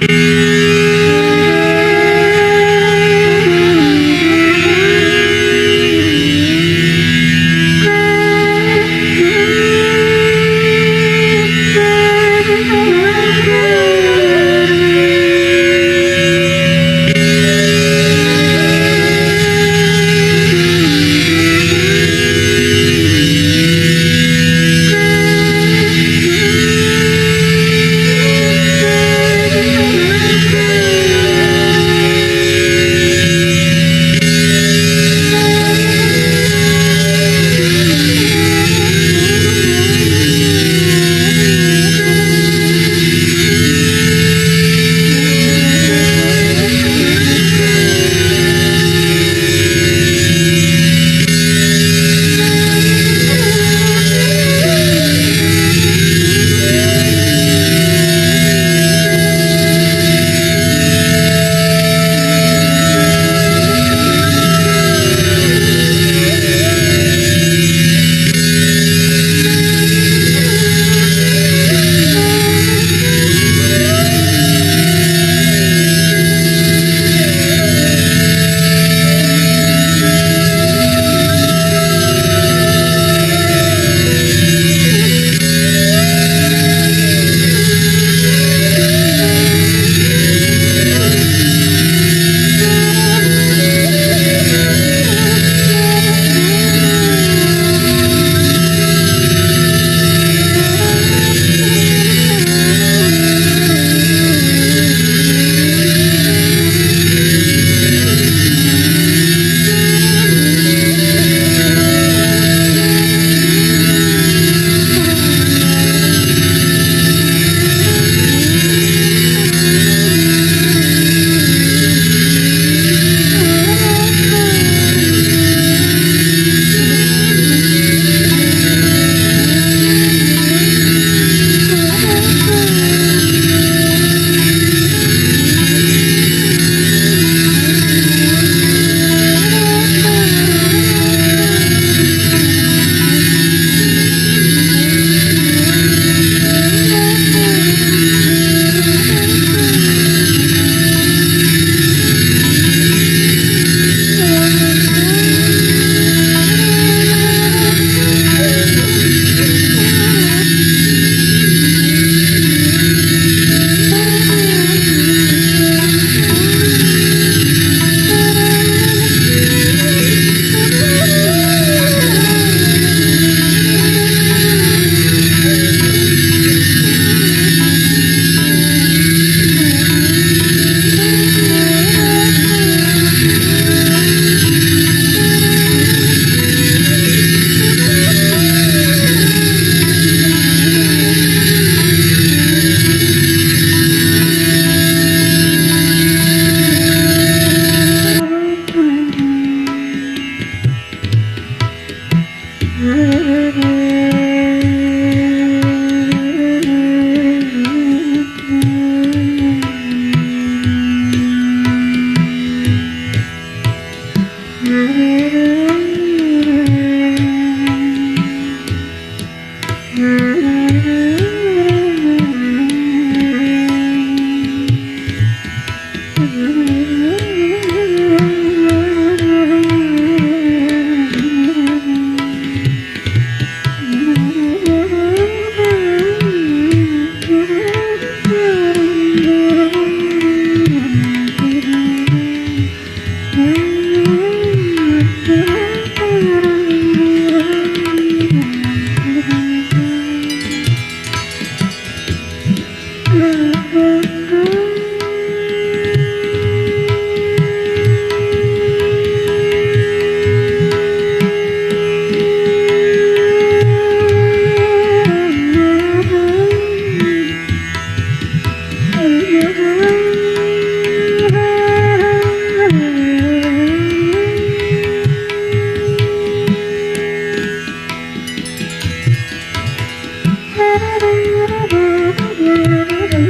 Thank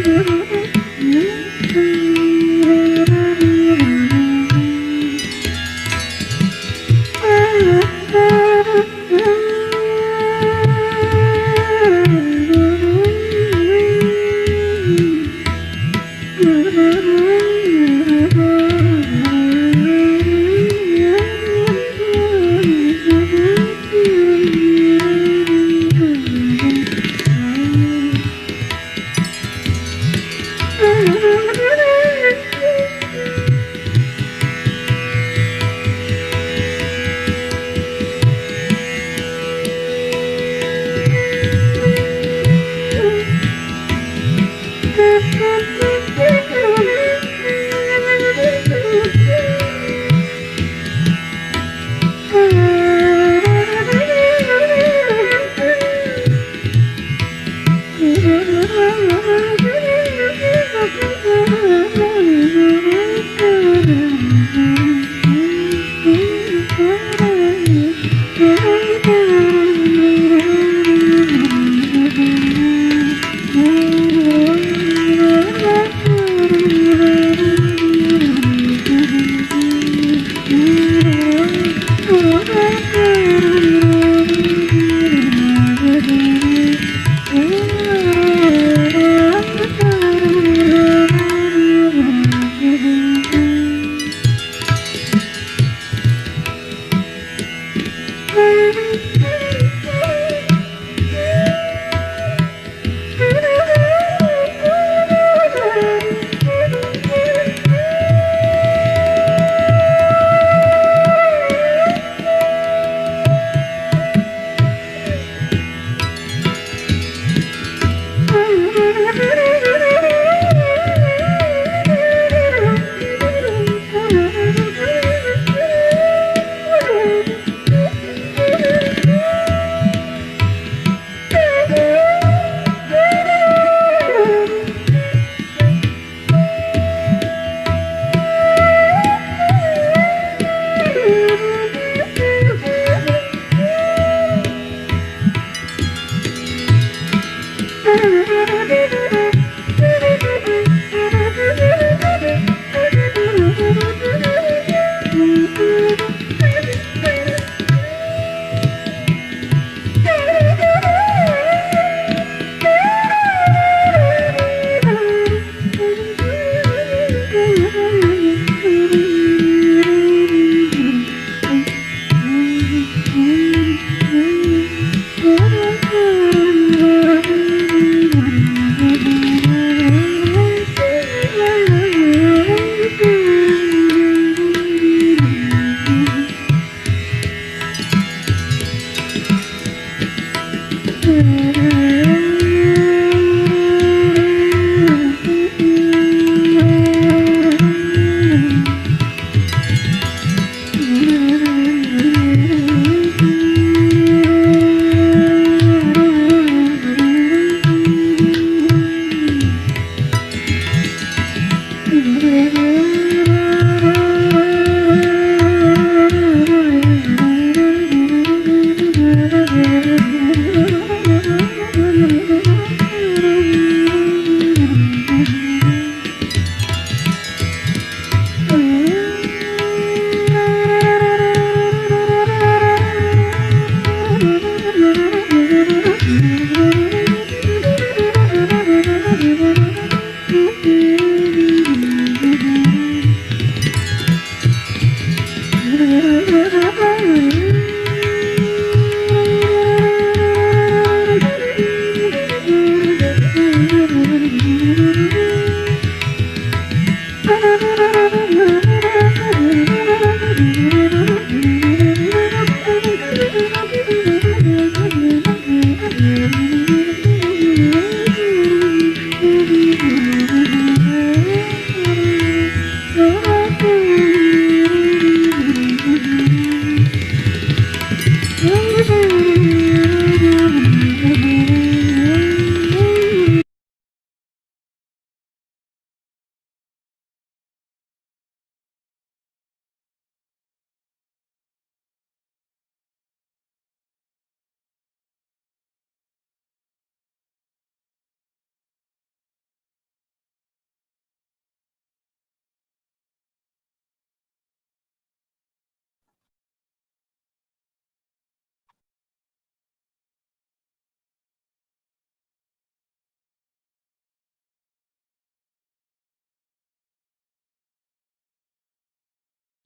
you.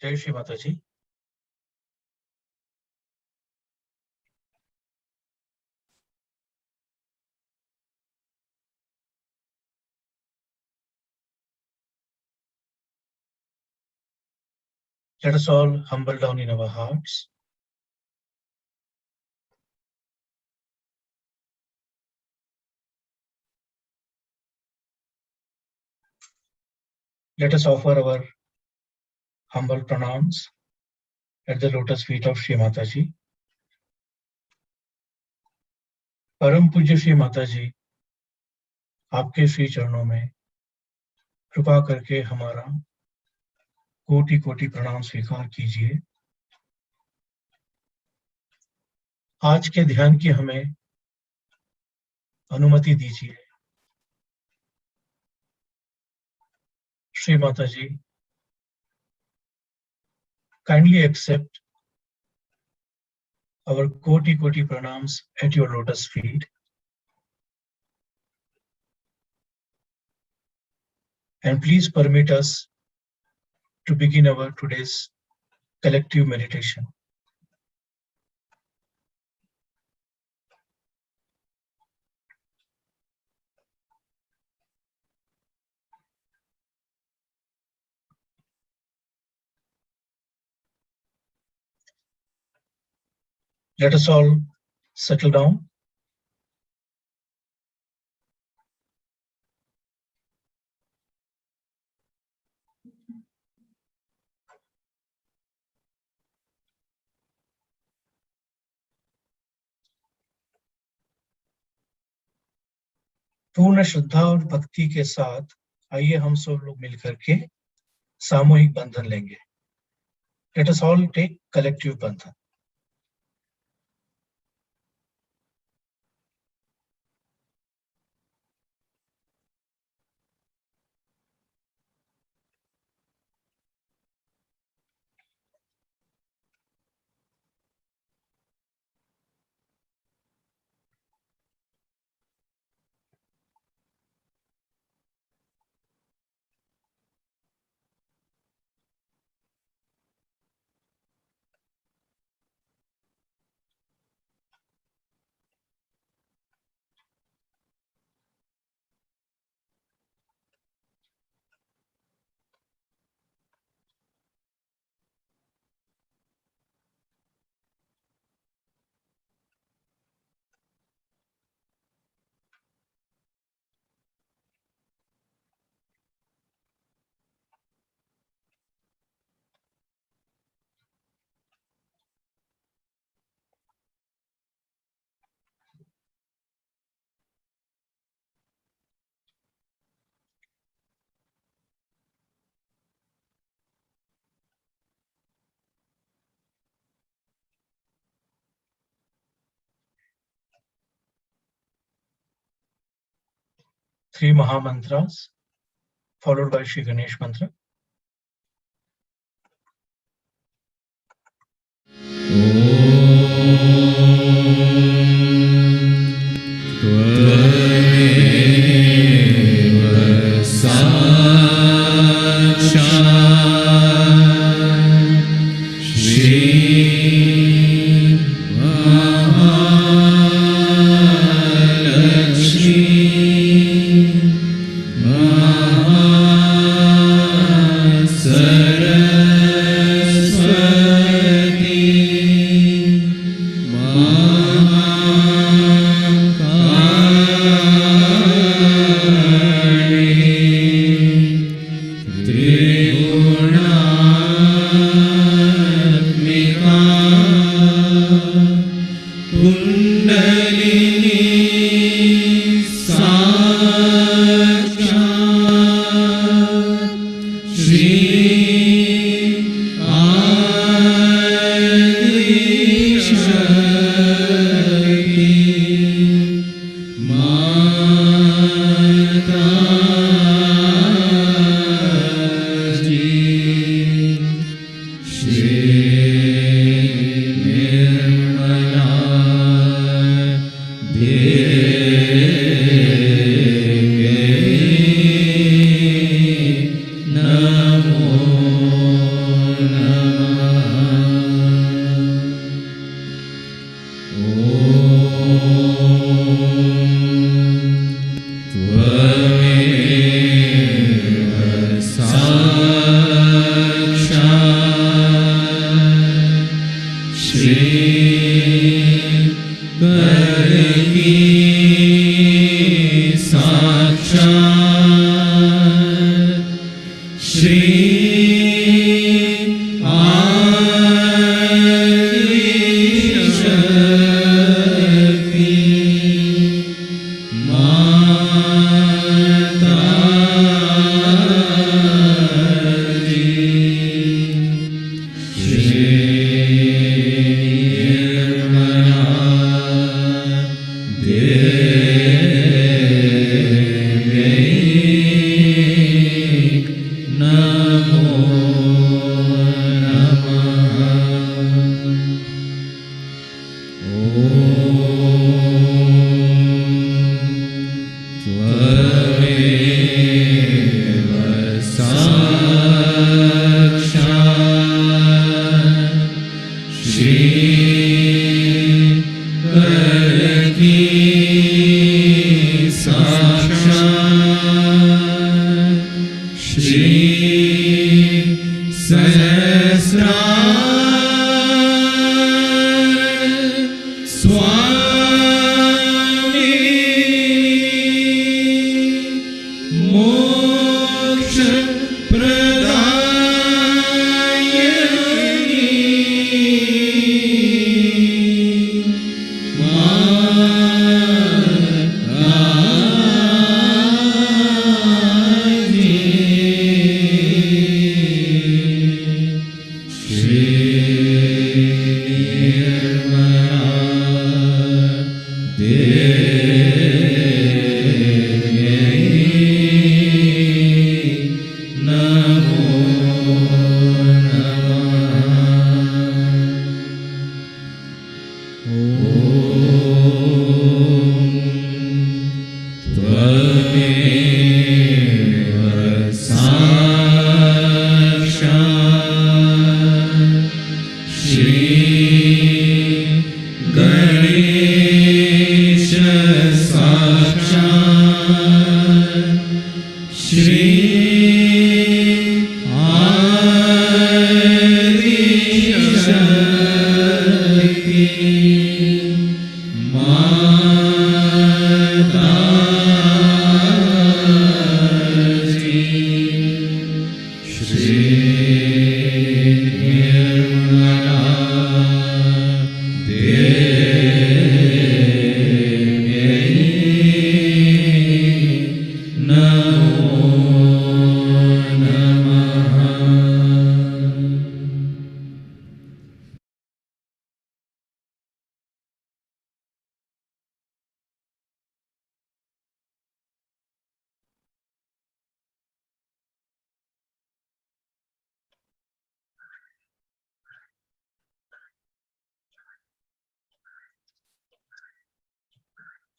जय श्री माता जी। Let us all humble down in our hearts. Let us offer our humble pranams at the lotus feet of Shri Mata Ji. परम पूज्य श्री माता जी, आपके श्री चरणों में कृपा करके हमारा कोटि कोटि प्रणाम स्वीकार कीजिए। आज के ध्यान की हमें अनुमति दीजिए। श्री माता जी, kindly accept our koti koti pranams at your lotus feet. And please permit us to begin our today's collective meditation. Let us all settle down. पूर्ण श्रद्धा और भक्ति के साथ आइए हम सब लोग मिलकर के सामूहिक बंधन लेंगे। Let us all take collective बंधन। Three Maha Mantras followed by Shri Ganesh Mantra. त्वमेव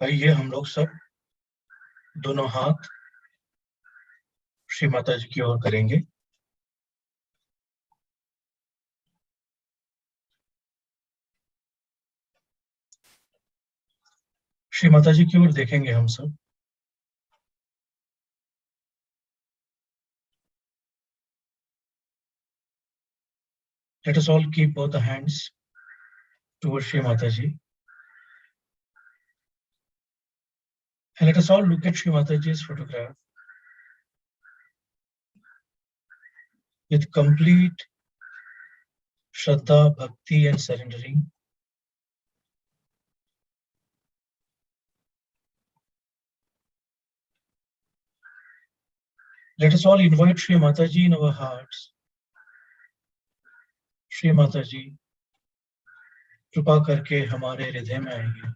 आइए हम लोग सब दोनों हाथ श्री माता जी की ओर करेंगे। श्री माता जी की ओर देखेंगे हम सब। Let us all keep both the hands towards Shri Mataji. And let us all look at Shri Mataji's photograph with complete Shraddha, Bhakti and surrendering. Let us all invite Shri Mataji in our hearts. Shri Mata जी कृपा करके हमारे हृदय में आएंगे।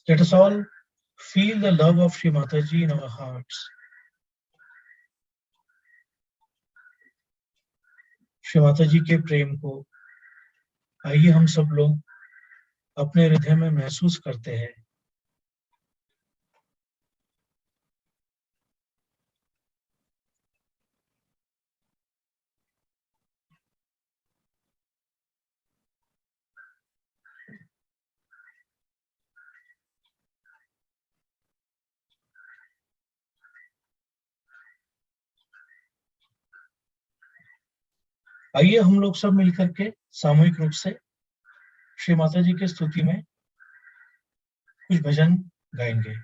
Let us all feel the love of Shri Mataji in our hearts. Shri Mata जी के प्रेम को आइए हम सब लोग अपने हृदय में महसूस करते हैं। आइए हम लोग सब मिलकर के सामूहिक रूप से श्री माता जी की स्तुति में कुछ भजन गाएंगे।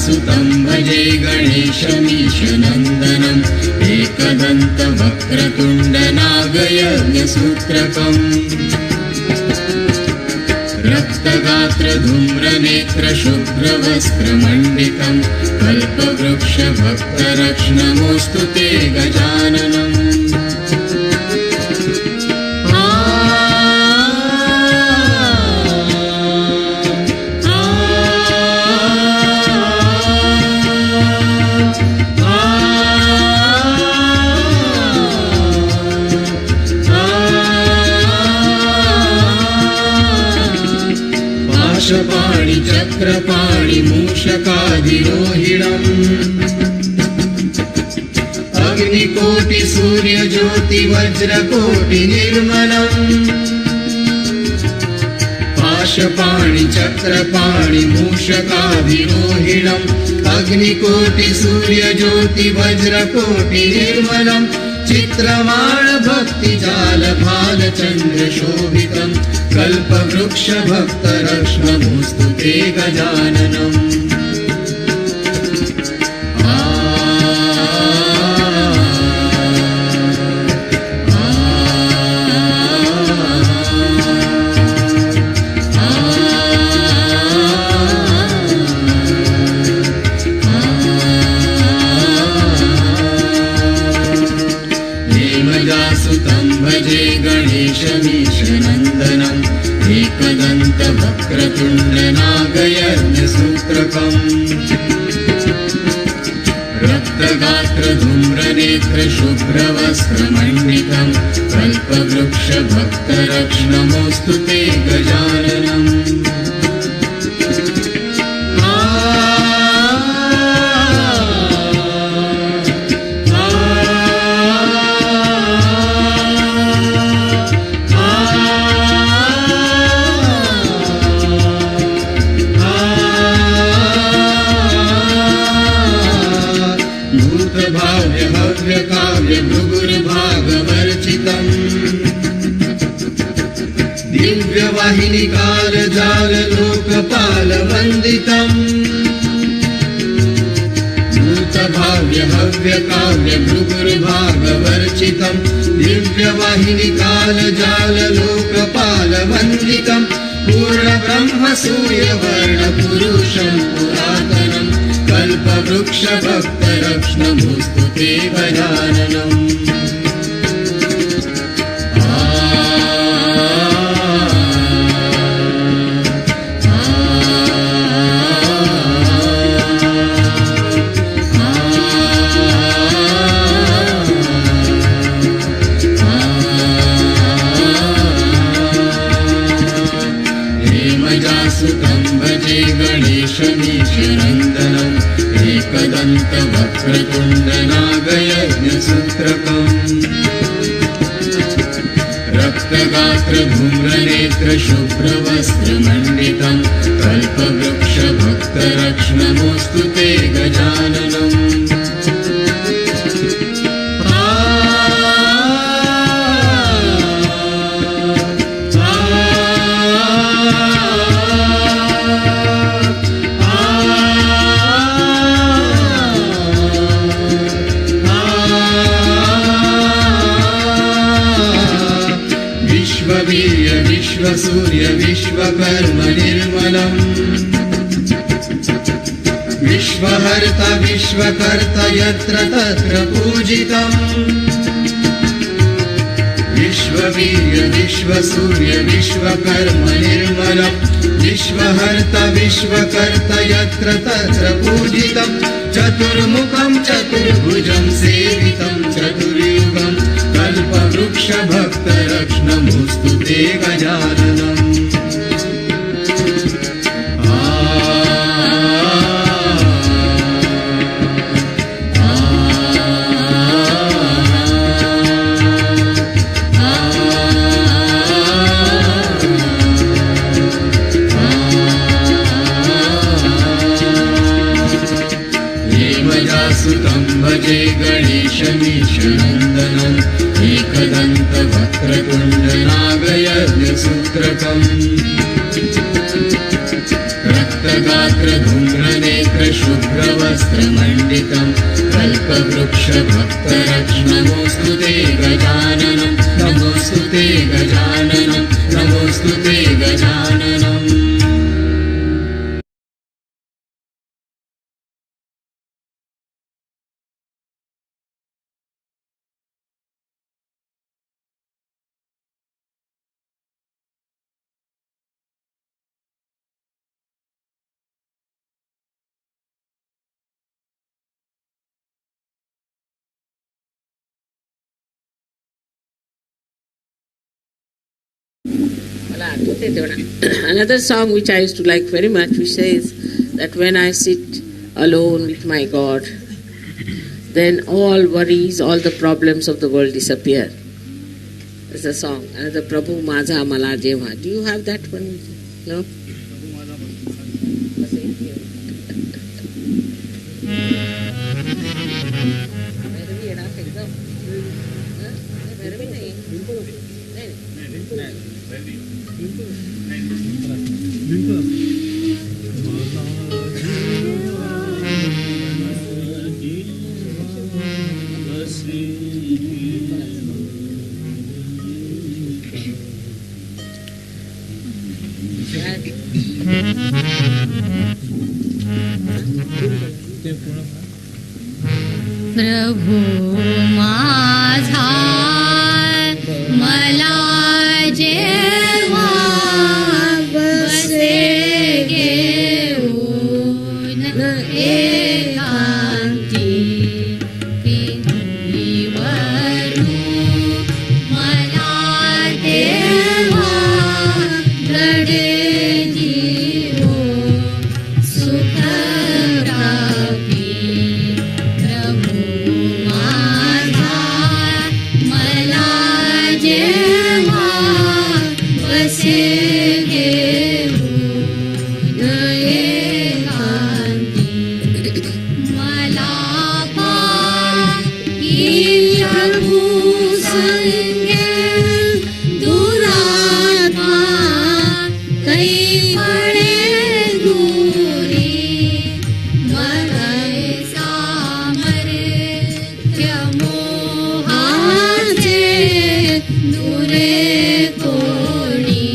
सुतं भजे गणेशमीशनन्दनम् एकदन्तवक्रतुण्डनागयज्ञसूत्रकम् रक्तगात्रधूम्रनेत्रशुभ्रवस्त्रमण्डितं कल्पवृक्षभक्तरक्ष्णमोऽस्तु ते गजाननम्। पाणि चक्रपाणि मूषकाधिरोहिणम् अग्निकोटि सूर्यज्योति वज्रकोटि निर्मलम्। पाशपाणि चक्रपाणि मूषकाधिरोहिणम् अग्निकोटि सूर्यज्योति वज्रकोटि निर्मलम्। चित्रमाण भक्तिजाल भालचन्द्र शोभितम् कल्पवृक्ष भक्तरक्ष्णमोऽस्तु ते गजाननम्। सुतं भजे गणेशमीशनन्दनम् एकदन्तवक्रतुण्डनागयज्ञसूत्रकम् रक्तगात्रधूम्रनेत्रशुभ्रवस्त्रमण्डितं कल्पवृक्षभक्तरक्ष्णमोऽस्तु ते गजाननम्। काव्य भृगुर्भागवर्चितम् दिव्यवाहिनी कालजाल लोकपालवन्दितम्। भूतभाव्य हव्य काव्य भृगुर्भागवर्चितम् दिव्यवाहिनी कालजाल लोकपालवन्दितम्। वन्दितं पूर्णब्रह्मसूर्यवर्णपुरुषं पुरातनं कल्पवृक्षभक्तरक्ष्णमुस्तु ते गजाननम् गणेशमीशनन्दनम् एकदन्तवक्रतुण्डनागयज्ञसूत्रकम् रक्तगात्रधूम्रनेत्रशुभ्रवस्त्रमण्डितं कल्पवृक्षभक्तरक्ष्णमोऽस्तु ते गजाननम् विश्वसूर्य विश्वकर्म निर्मलम् विश्वहर्ता विश्वकर्ता यत्र तत्र पूजितम् विश्ववीर्य विश्वसूर्य विश्वकर्म निर्मलम् विश्वहर्ता विश्वकर्ता यत्र तत्र पूजितम् चतुर्मुखं चतुर्भुजं सेवितं चतुर्युगं कल्पवृक्षभक्तरक्ष्णमुस्तु ते गजाननम् भजे गणेशमीशनन्दनम् एकदन्तवक्रतुण्डनागयज्ञसूत्रकम् रक्तगात्रधूम्रनेत्रशुभ्रवस्त्रमण्डितं कल्पवृक्षभक्तरक्ष्णमोऽस्तु ते गजाननं नमोऽस्तु ते गजाननं नमोऽस्तु ते गजाननम् Another song which I used to like very much, which says that when I sit alone with my God, then all worries, all the problems of the world disappear. That's a song. Another Prabhu Maza Mala Jeva. Do you have that one? No? प्रभु माझा मला जेव्हा बसे घेऊन एकांती पृथ्वीवरू मला तेव्हा घडे जीवो सुख प्राप्ती प्रभु माझा मला जेव्हा बसे घेऊन एकांती मला पाहिल प्रभु संगे दुरात्मा कैफळे दूरी मरय सामर्थ्य मोहाचे दुरे कोणी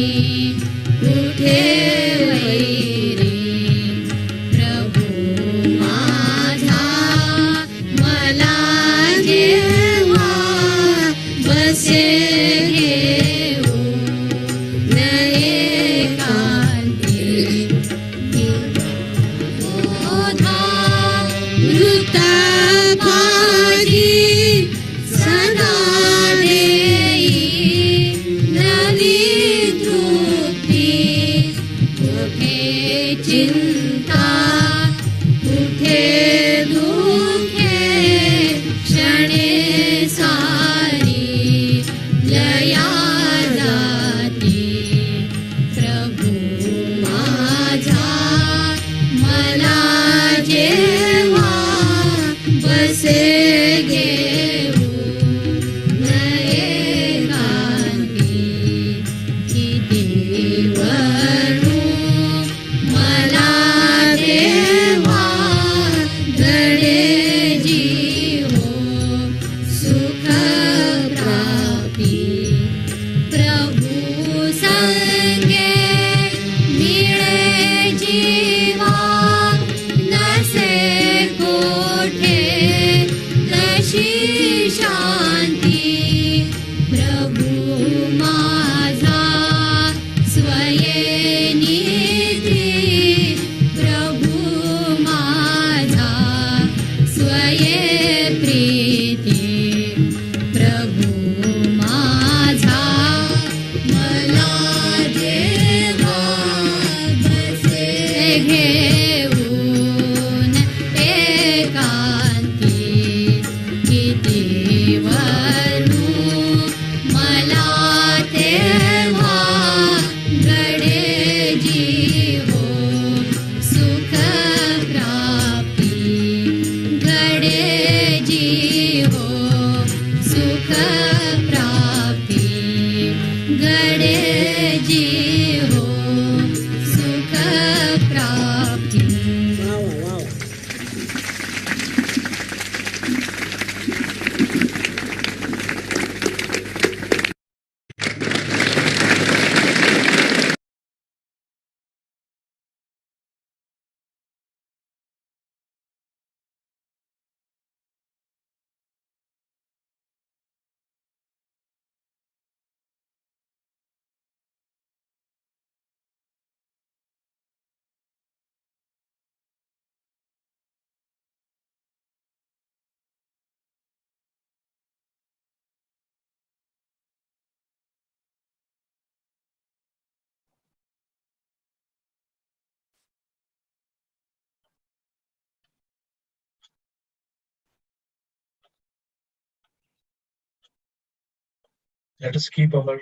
Let us keep our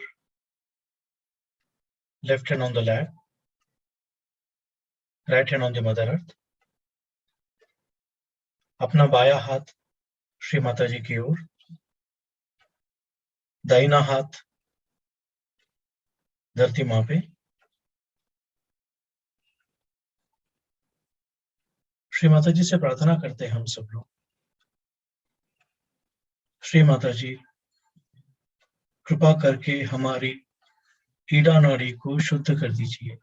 left hand on the lap, right hand on the Mother Earth. अपना बाया हाथ श्री माता जी की ओर, दाहिना हाथ धरती माँ पे। श्री माता जी से प्रार्थना करते हैं हम सब लोग, श्री माता जी कृपा करके हमारी ईड़ा नाड़ी को शुद्ध कर दीजिए।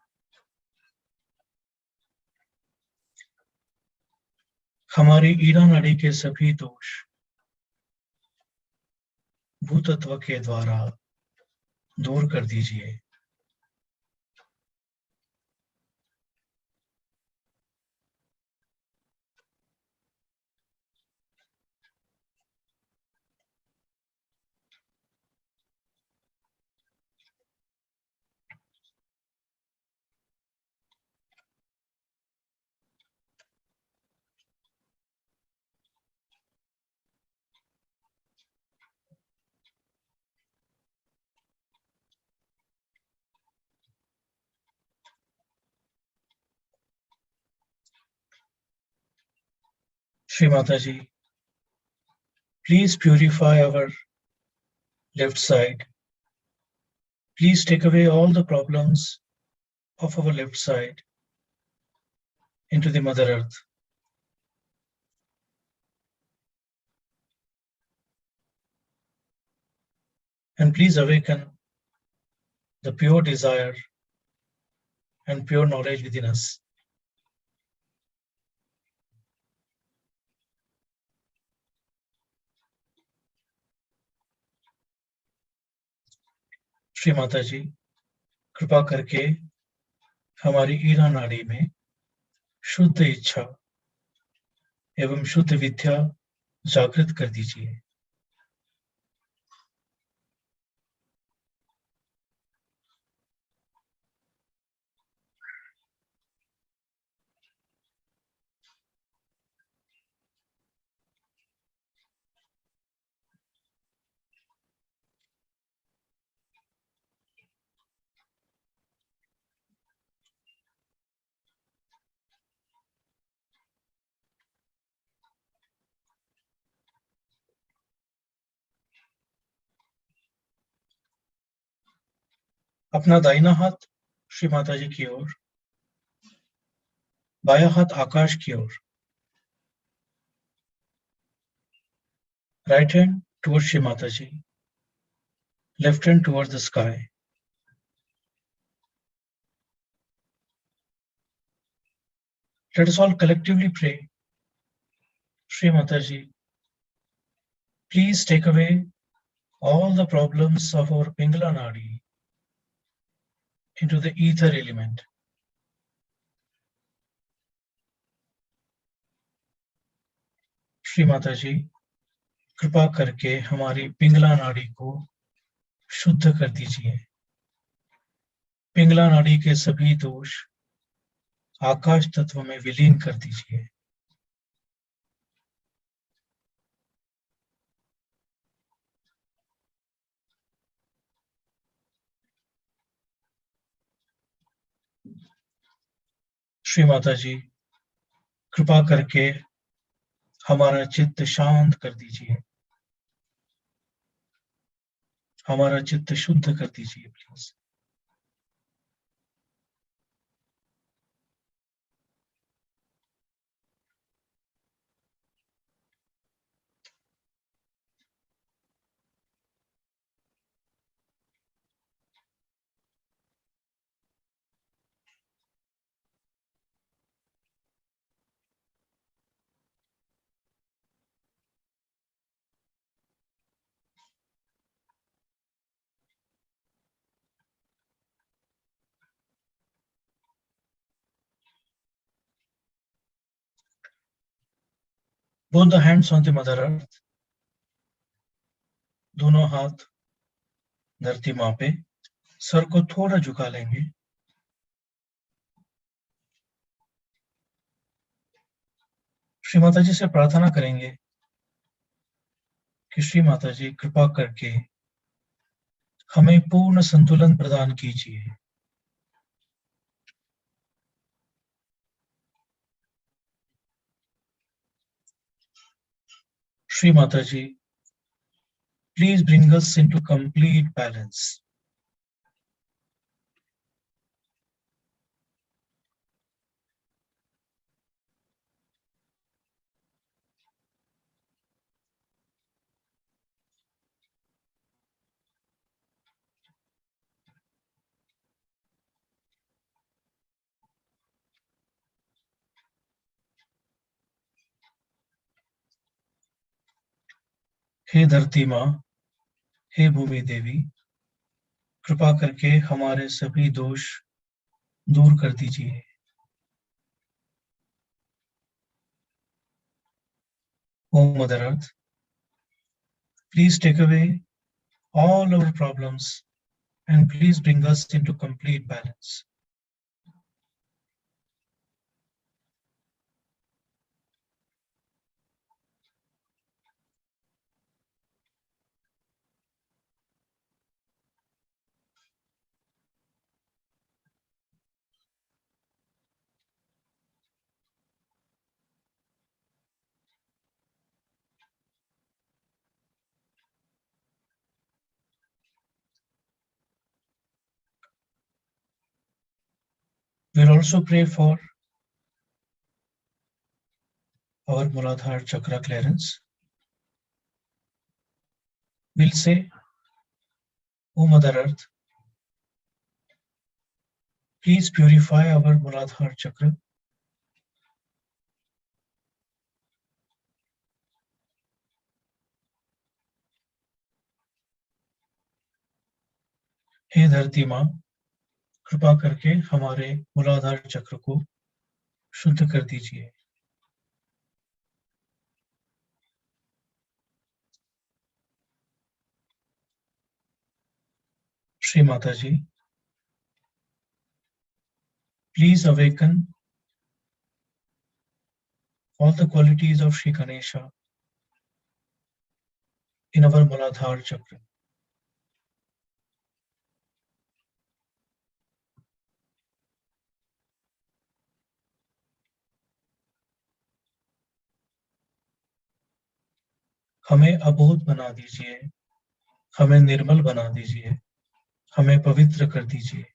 हमारी ईड़ा नाड़ी के सभी दोष भूतत्व के द्वारा दूर कर दीजिए। Shri Mataji, please purify our left side. Please take away all the problems of our left side into the Mother Earth. And please awaken the pure desire and pure knowledge within us. Shri Mata जी कृपा करके हमारी ईड़ा नाड़ी में शुद्ध इच्छा एवं शुद्ध विद्या जागृत कर दीजिए। अपना दाहिना हाथ श्री माता जी की ओर, बायां हाथ आकाश की ओर। Right hand towards Shri Mataji, left hand towards the sky. Let us all collectively pray. Shri Mataji, please take away all the problems of our Pingala Nadi into the ether element. Shri Mata जी कृपा करके हमारी पिंगला नाड़ी को शुद्ध कर दीजिए। पिंगला नाड़ी के सभी दोष आकाश तत्व में विलीन कर दीजिए। श्री माता जी कृपा करके हमारा चित्त शांत कर दीजिए, हमारा चित्त शुद्ध कर दीजिए please. Both the hands on the Mother Earth, दोनों हाथ धरती माँ पे, सर को थोड़ा झुका लेंगे। श्री माता जी से प्रार्थना करेंगे कि श्री माता जी कृपा करके हमें पूर्ण संतुलन प्रदान कीजिए। Shri Mataji, please bring us into complete balance. हे धरती माँ, हे भूमि देवी, कृपा करके हमारे सभी दोष दूर कर दीजिए। O Mother Earth, please take away all our problems and please bring us into complete balance. We'll also pray for our Muladhara Chakra clearance. We'll say, O Mother Earth, please purify our Muladhara Chakra. हे धरती माँ, कृपा करके हमारे मूलाधार चक्र को शुद्ध कर दीजिए। श्री माता जी, please awaken all the qualities of Shri Ganesha in our Muladhara Chakra. हमें अबोध बना दीजिए, हमें निर्मल बना दीजिए, हमें पवित्र कर दीजिए।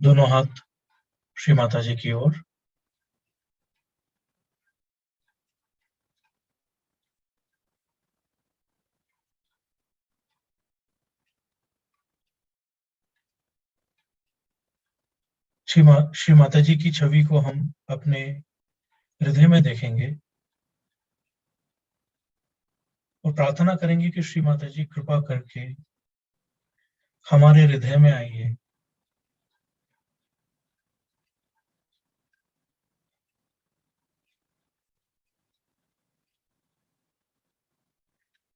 दोनों हाथ श्री माता जी की ओर। श्री माता जी की छवि को हम अपने हृदय में देखेंगे और प्रार्थना करेंगे कि श्री माता जी कृपा करके हमारे हृदय में आइए।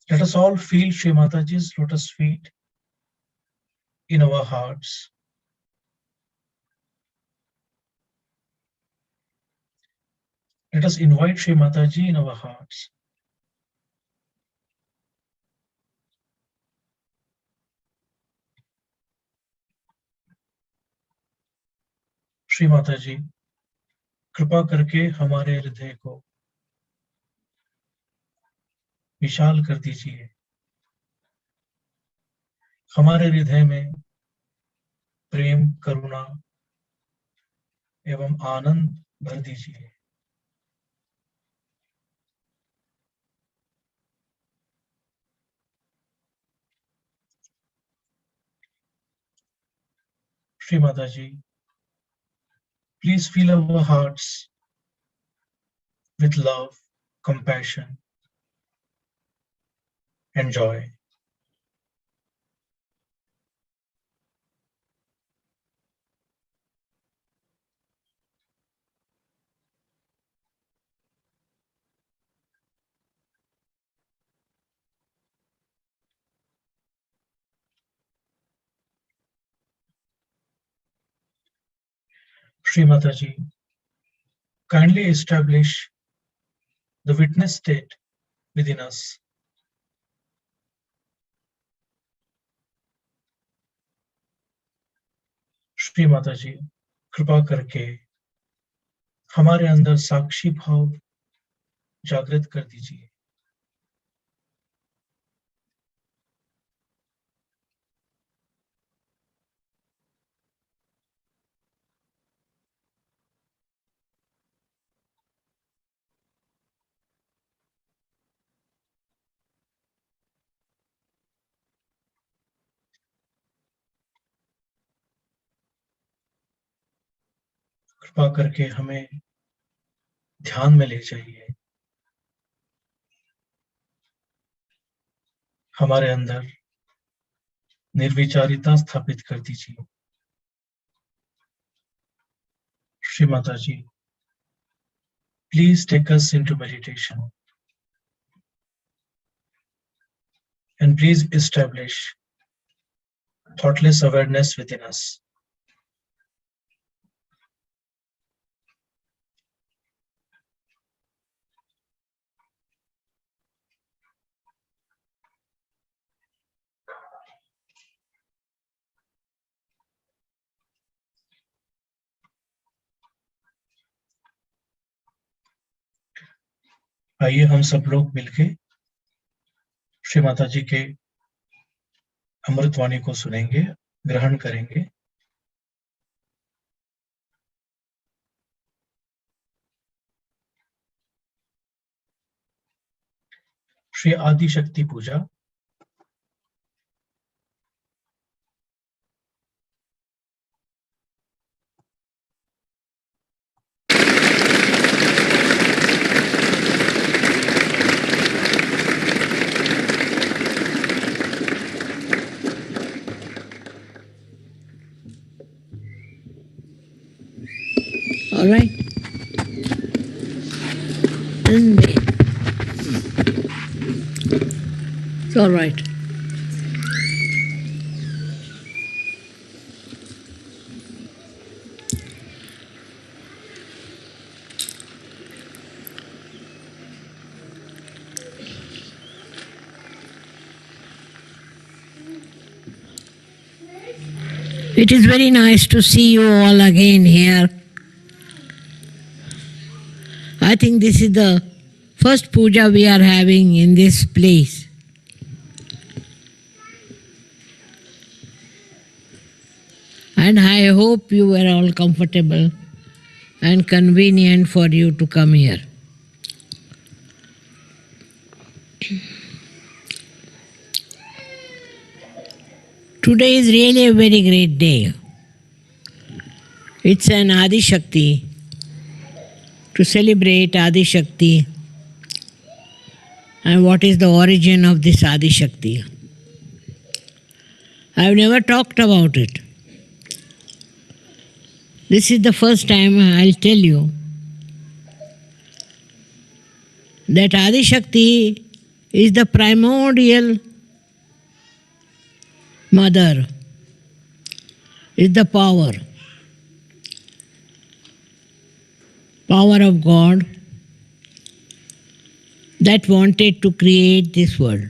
Let us all feel Shri Mataji's lotus feet in our hearts. Let us invite Shri Mataji in our hearts. Shri माताजी, कृपा करके हमारे हृदय को विशाल कर दीजिए। हमारे हृदय में प्रेम, करुणा एवं आनंद भर दीजिए। श्री माताजी, please fill our hearts with love, compassion, and joy. Shri Mataji, kindly establish the witness state within us. Shri Mata जी, कृपा करके हमारे अंदर साक्षी भाव जागृत कर दीजिए। कृपा करके हमें ध्यान में ले जाइए। हमारे अंदर निर्विचारिता स्थापित कर दीजिए। श्री माता जी, please take us into meditation and please establish thoughtless awareness within us. आइए हम सब लोग मिलके श्री माता जी के अमृतवाणी को सुनेंगे, ग्रहण करेंगे। श्री आदि शक्ति पूजा। All right. It's all right. It is very nice to see you all again here. I think this is the first puja we are having in this place. And I hope you were all comfortable and convenient for you to come here. Today is really a very great day. It's an Adi Shakti. To celebrate Adi Shakti and what is the origin of this Adi Shakti. I have never talked about it. This is the first time I'll tell you that Adi Shakti is the primordial mother, is the power of God that wanted to create this world.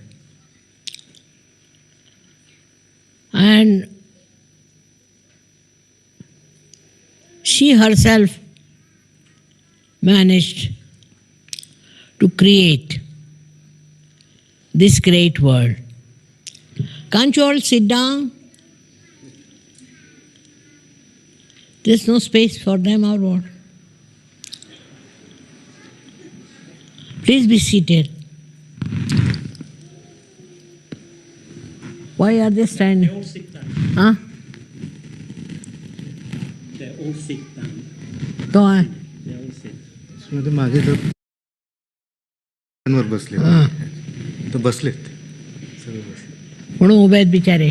And she herself managed to create this great world. Can't you all sit down? There's no space for them or what? Please be seated. Why are they standing? They all sit down. Huh? They all sit down. Go on. They all sit. मध्ये मागे खुर्च्यांवर बसले हां. तर बसलेत सगळे बसले. म्हणून उभे आहेत बिचारे.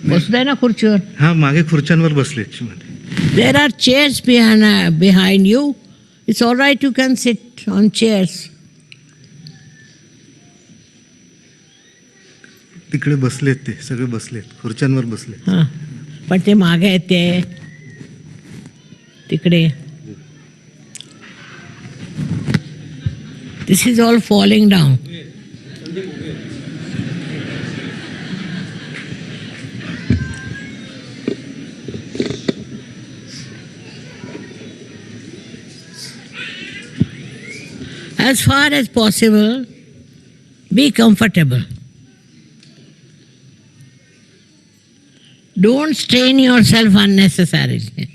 बसू द्या ना खुर्चीवर. हा मागे खुर्च्यांवर बसलेत मध्ये. There are chairs behind you. It's all right, you can sit on chairs. तिकडे बसलेत ते सगळे बसलेत खुर्च्यांवर बसलेत. हां. पण ते मागे आहेत ते तिकडे. This is all falling down. As far as possible, be comfortable. Don't strain yourself unnecessarily.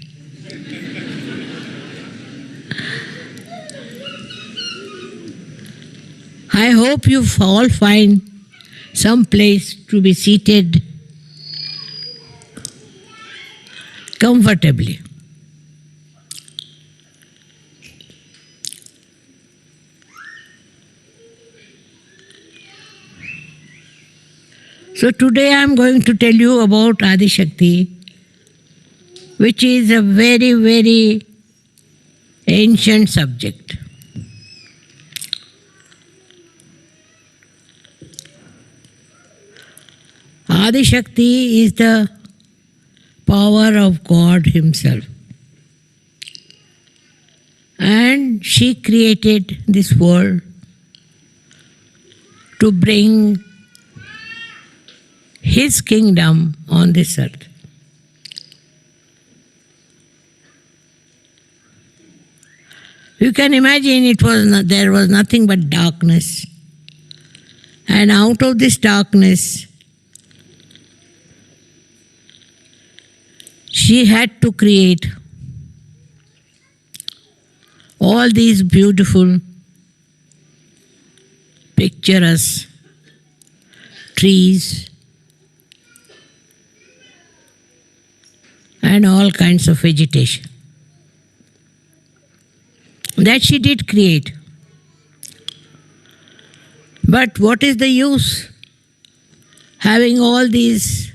I hope you all find some place to be seated comfortably. So today I am going to tell you about Adi Shakti, which is a very, very ancient subject. Adi Shakti is the power of God Himself. And she created this world to bring His kingdom on this earth. You can imagine there was nothing but darkness. And out of this darkness, she had to create all these beautiful, picturesque trees and all kinds of vegetation. That she did create. But what is the use having all these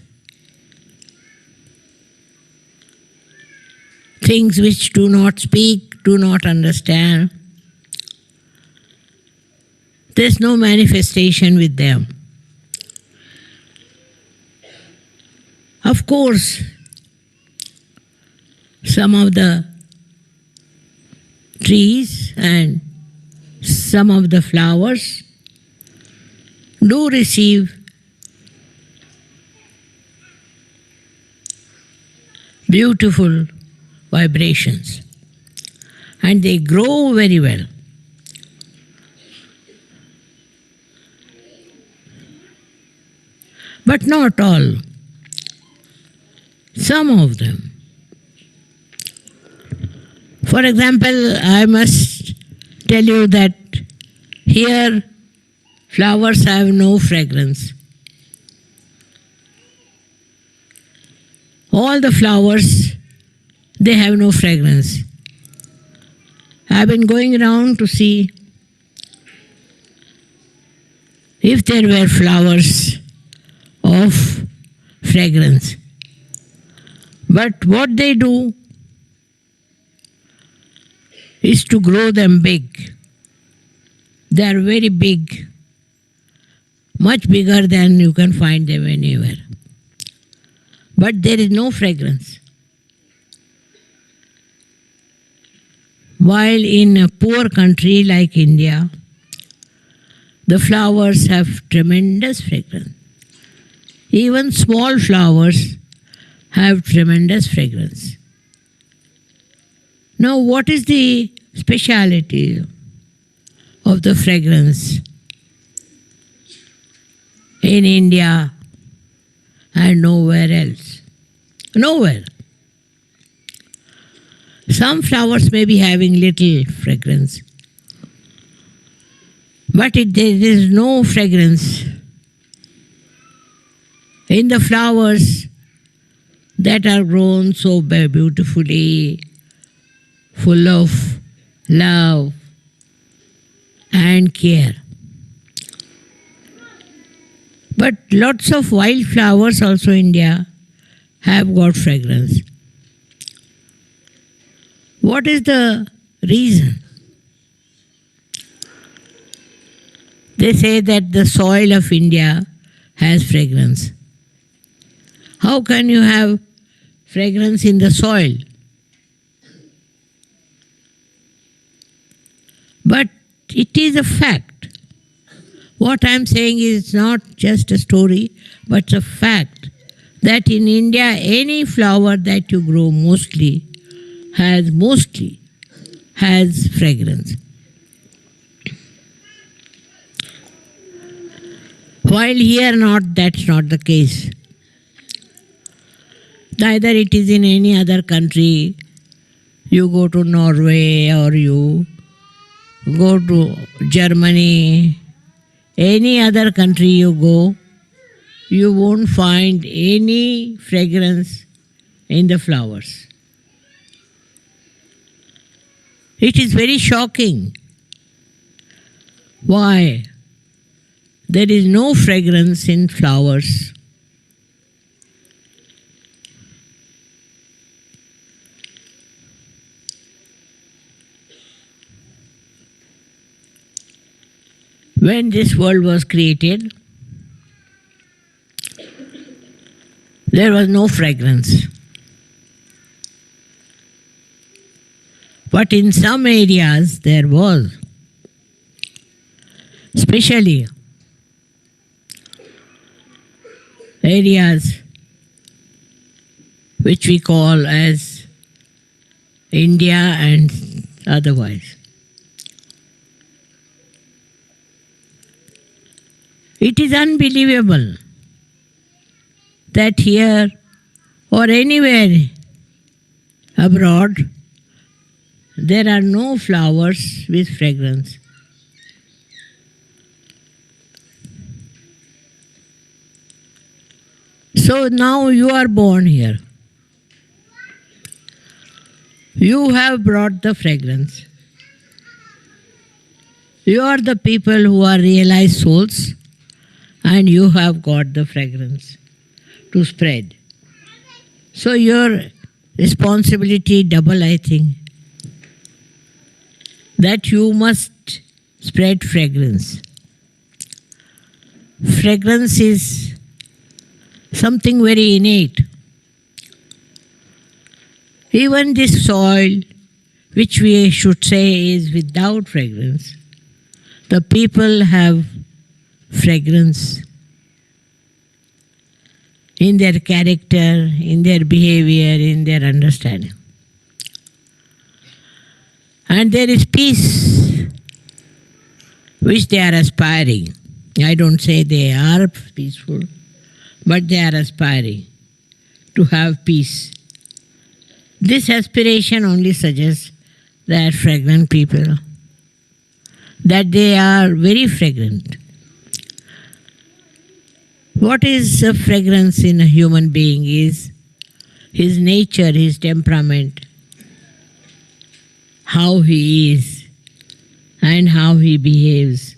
things which do not speak, do not understand? There's no manifestation with them. Of course, some of the trees and some of the flowers do receive beautiful vibrations and they grow very well. But not all. Some of them. For example, I must tell you that here flowers have no fragrance. All the flowers, they have no fragrance. I have been going around to see if there were flowers of fragrance. But what they do is to grow them big. They are very big, much bigger than you can find them anywhere. But there is no fragrance. While in a poor country like India, the flowers have tremendous fragrance. Even small flowers have tremendous fragrance. Now, what is the speciality of the fragrance in India and nowhere else? Nowhere. Some flowers may be having little fragrance, but there is no fragrance in the flowers that are grown so beautifully, full of love and care. But lots of wildflowers also in India have got fragrance. What is the reason? They say that the soil of India has fragrance. How can you have fragrance in the soil? But it is a fact. What I am saying is not just a story, but a fact that in India, any flower that you grow mostly has fragrance. While here that's not the case. Neither it is in any other country. You go to Norway or you go to Germany, any other country you go, you won't find any fragrance in the flowers. It is very shocking. Why? There is no fragrance in flowers. When this world was created, there was no fragrance. But in some areas there was. Especially areas which we call as India and otherwise. It is unbelievable that here or anywhere abroad there are no flowers with fragrance. So now you are born here. You have brought the fragrance. You are the people who are realized souls, and you have got the fragrance to spread. So your responsibility double, I think, that you must spread fragrance. Fragrance is something very innate. Even this soil, which we should say is without fragrance, the people have fragrance in their character, in their behavior, in their understanding. And there is peace which they are aspiring. I don't say they are peaceful, but they are aspiring to have peace. This aspiration only suggests that fragrant people, that they are very fragrant. What is a fragrance in a human being is his nature, his temperament, how he is and how he behaves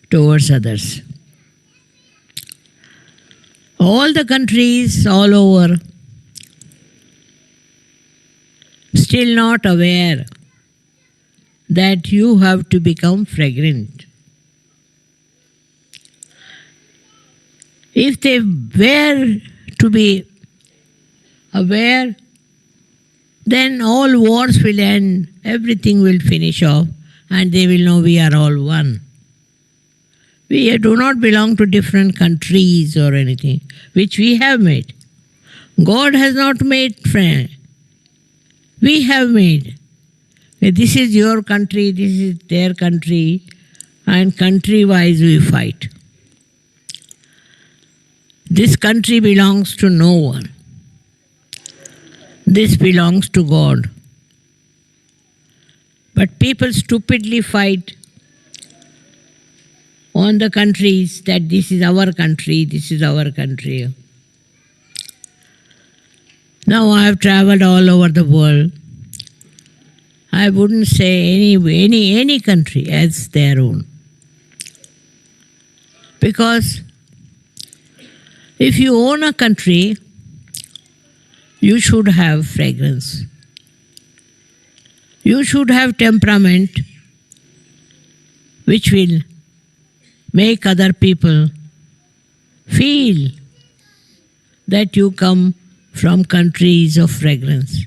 towards others. All the countries all over still not aware that you have to become fragrant. If they were to be aware, then all wars will end, everything will finish off, and they will know we are all one. We do not belong to different countries or anything, which we have made. God has not made friends. We have made. This is your country, this is their country, and country-wise we fight. This country belongs to no one. This belongs to God. But people stupidly fight on the countries that this is our country, this is our country. Now I have traveled all over the world. I wouldn't say any country as their own. Because If you own a country, you should have fragrance. You should have temperament which will make other people feel that you come from countries of fragrance.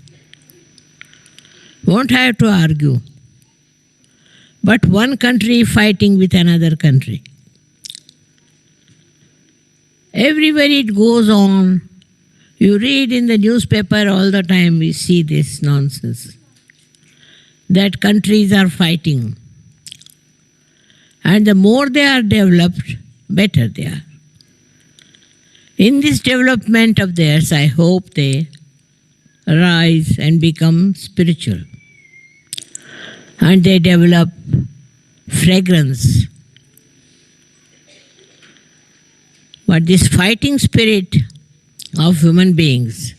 Won't have to argue. But one country fighting with another country. Everywhere it goes on, you read in the newspaper all the time, we see this nonsense. That countries are fighting. And the more they are developed, better they are. In this development of theirs, I hope they rise and become spiritual. And they develop fragrance. But this fighting spirit of human beings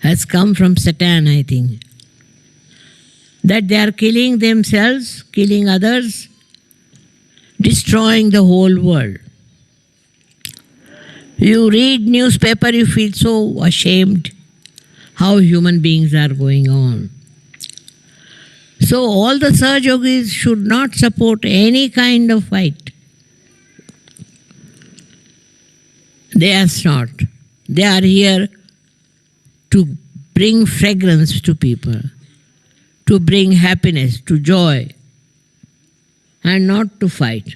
has come from Satan, I think. That they are killing themselves, killing others, destroying the whole world. You read newspaper, you feel so ashamed how human beings are going on. So all the Sahajogis should not support any kind of fight. They are not. They are here to bring fragrance to people, to bring happiness, to joy, and not to fight.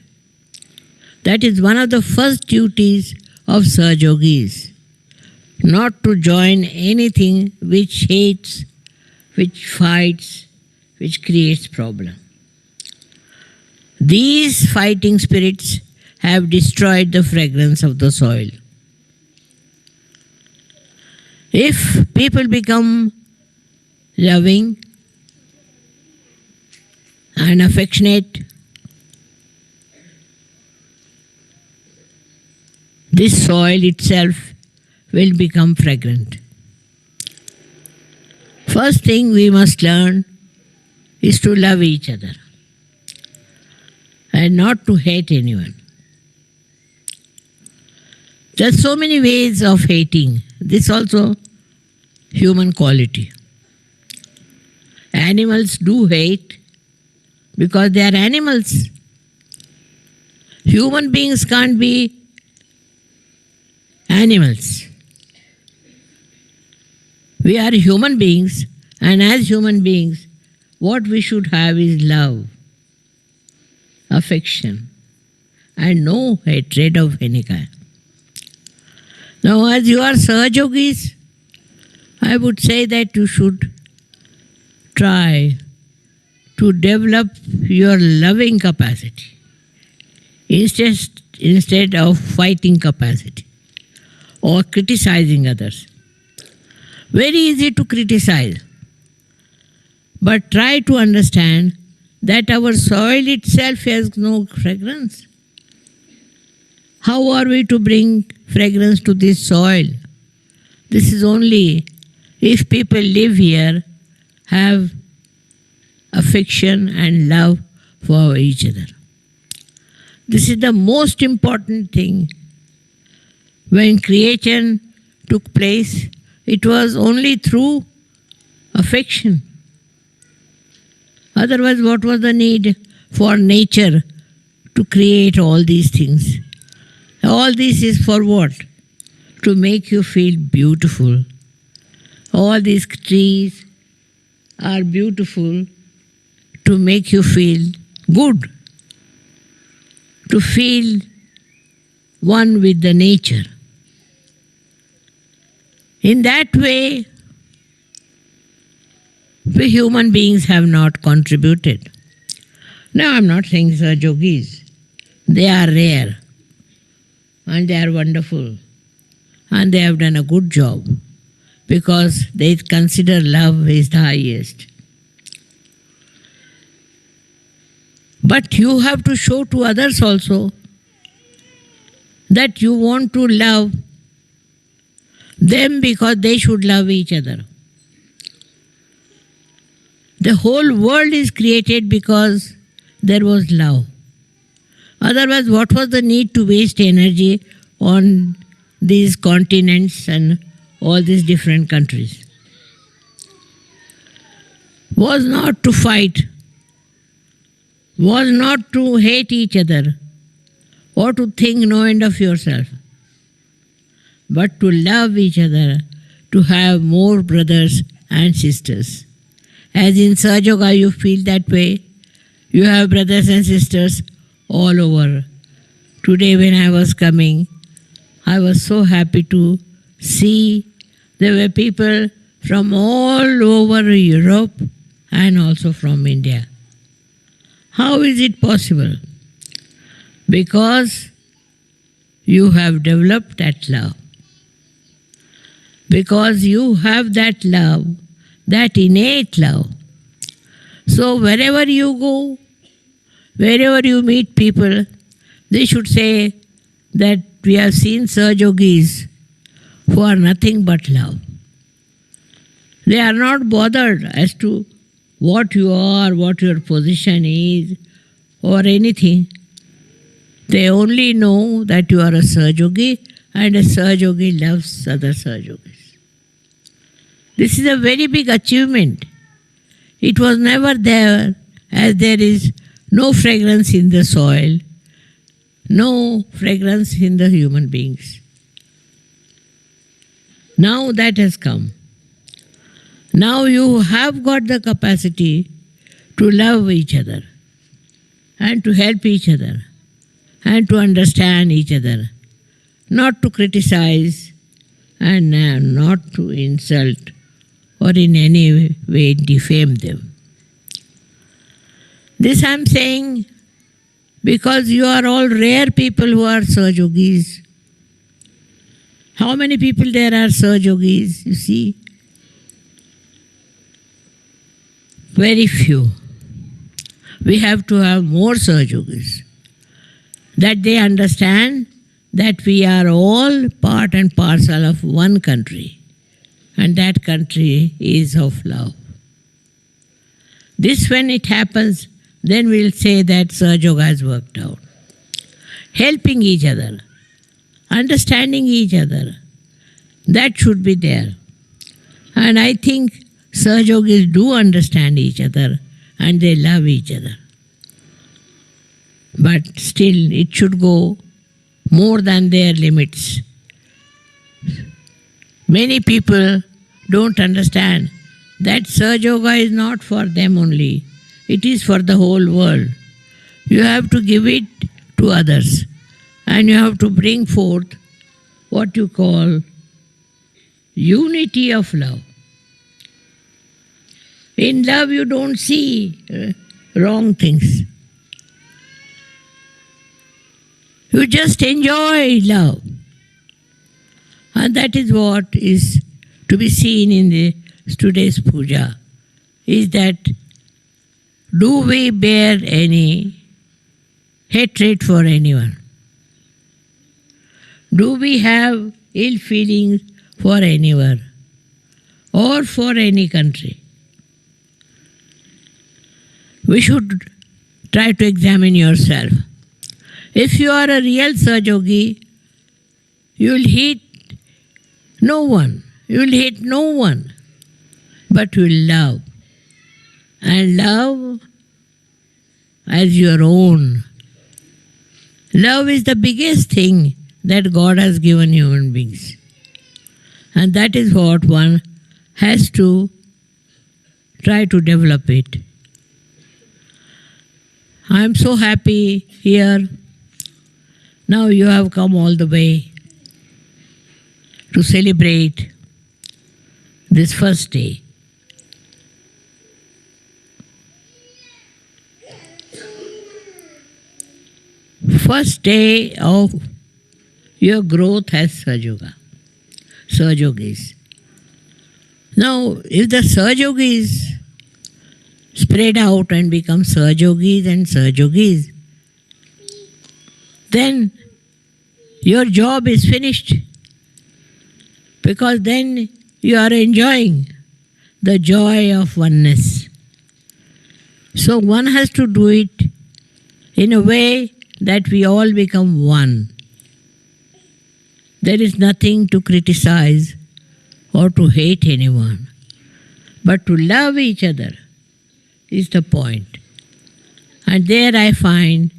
That is one of the first duties of Sahajogis, not to join anything which hates, which fights, which creates problem. These fighting spirits have destroyed the fragrance of the soil. If people become loving and affectionate, this soil itself will become fragrant. First thing we must learn is to love each other and not to hate anyone. There are so many ways of hating. This also human quality. Animals do hate because they are animals. Human beings can't be animals. We are human beings, and as human beings, what we should have is love, affection, and no hatred of any kind. Now, as you are Sahajogis, I would say that you should try to develop your loving capacity instead of fighting capacity or criticizing others. Very easy to criticize, but try to understand that our soil itself has no fragrance. How are we to bring fragrance to this soil? This is only if people live here, have affection and love for each other. This is the most important thing. When creation took place, it was only through affection. Otherwise, what was the need for nature to create all these things? All this is for what? To make you feel beautiful. All these trees are beautiful to make you feel good, to feel one with the nature. In that way, we human beings have not contributed. Now, I'm not saying Sahajogis. They are rare and they are wonderful and they have done a good job because they consider love is the highest. But you have to show to others also that you want to love them because they should love each other. The whole world is created because there was love. Otherwise, what was the need to waste energy on these continents and all these different countries was not to fight, was not to hate each other or to think no end of yourself, but to love each other, to have more brothers and sisters. As in Sahaja Yoga you feel that way, you have brothers and sisters all over. Today when I was coming, I was so happy to see there were people from all over Europe and also from India. How is it possible? Because you have developed that love. Because you have that love, that innate love. So wherever you go, wherever you meet people, they should say that we have seen Sahajogis who are nothing but love. They are not bothered as to what you are, what your position is, or anything. They only know that you are a Sahajogi and a Sahajogi loves other Sahajogis. This is a very big achievement. It was never there, as there is no fragrance in the soil, no fragrance in the human beings. Now that has come. Now you have got the capacity to love each other and to help each other and to understand each other, not to criticize and not to insult or in any way defame them. This I am saying because you are all rare people who are Sahajogis. How many people there are Sahajogis, you see? Very few. We have to have more Sahajogis, that they understand that we are all part and parcel of one country, and that country is of love. This when it happens, then we'll say that Sahaja Yoga has worked out. Helping each other, understanding each other, that should be there. And I think Sahajogis do understand each other and they love each other. But still it should go more than their limits. Many people don't understand that Sahaja Yoga is not for them only. It is for the whole world. You have to give it to others and you have to bring forth what you call unity of love. In love you don't see wrong things. You just enjoy love. And that is what is to be seen in the today's puja, is that do we bear any hatred for anyone? Do we have ill feelings for anyone or for any country? We should try to examine yourself. If you are a real Sahajogi, you will hate no one. You will hate no one, but you will love. And love as your own. Love is the biggest thing that God has given human beings. And that is what one has to try to develop it. I am so happy here. Now you have come all the way to celebrate this first day. First day of your growth as Sahaja Sahajogis. Now, if the Sahajogis spread out and become Sahajogis and Sahajogis, then your job is finished, because then you are enjoying the joy of oneness. So one has to do it in a way that we all become one. There is nothing to criticize or to hate anyone, but to love each other is the point. And there I find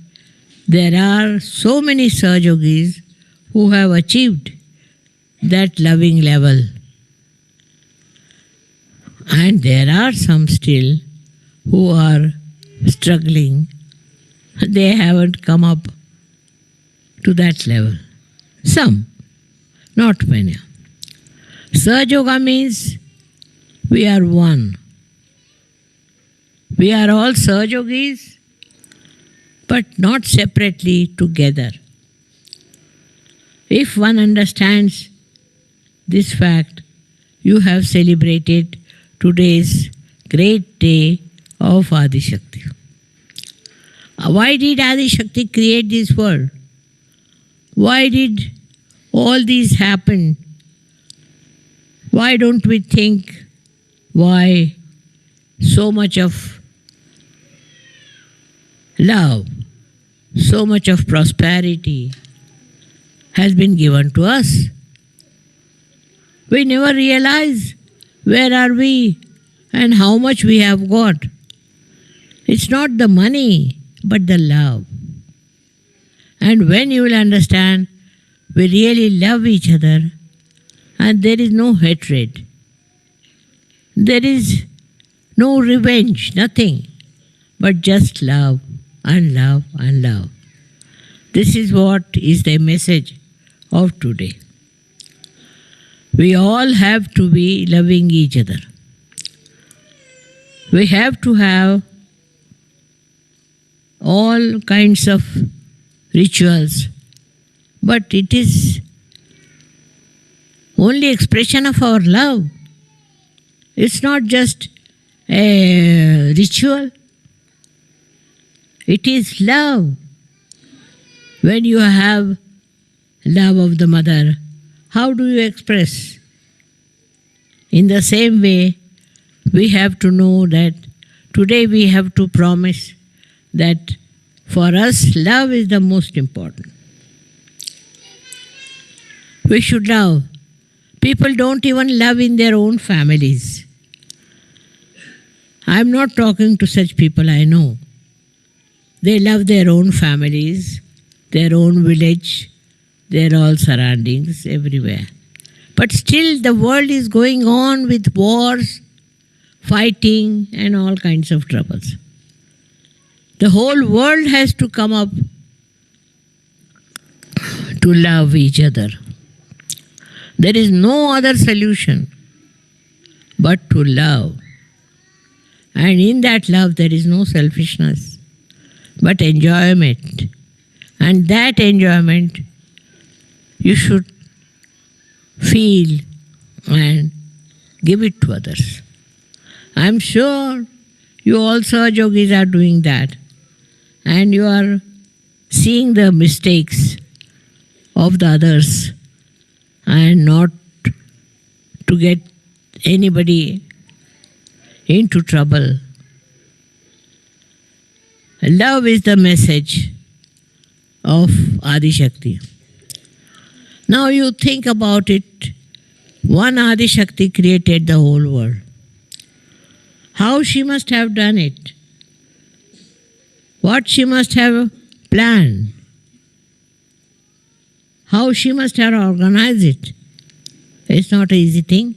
there are so many Sahajogis who have achieved that loving level. And there are some still who are struggling. They haven't come up to that level. Some, not many. Sahajoga means we are one. We are all Sahajogis, but not separately, together. If one understands this fact, you have celebrated today's great day of Adi Shakti. Why did Adi Shakti create this world? Why did all these happen? Why don't we think why so much of love, so much of prosperity has been given to us? We never realize where are we and how much we have got. It's not the money, but the love. And when you will understand, we really love each other and there is no hatred. There is no revenge, nothing, but just love and love and love. This is what is the message of today. We all have to be loving each other. We have to have all kinds of rituals, but it is only expression of our love. It's not just a ritual. It is love. When you have love of the mother, how do you express? In the same way, we have to know that today we have to promise that for us, love is the most important. We should love. People don't even love in their own families. I'm not talking to such people I know. They love their own families, their own village, their all surroundings, everywhere. But still the world is going on with wars, fighting and all kinds of troubles. The whole world has to come up to love each other. There is no other solution but to love. And in that love there is no selfishness, but enjoyment. And that enjoyment you should feel and give it to others. I'm sure you all Sahajogis are doing that. And you are seeing the mistakes of the others and not to get anybody into trouble. Love is the message of Adi Shakti. Now you think about it. One Adi Shakti created the whole world. How she must have done it? What she must have planned? How she must have organized it? It's not an easy thing.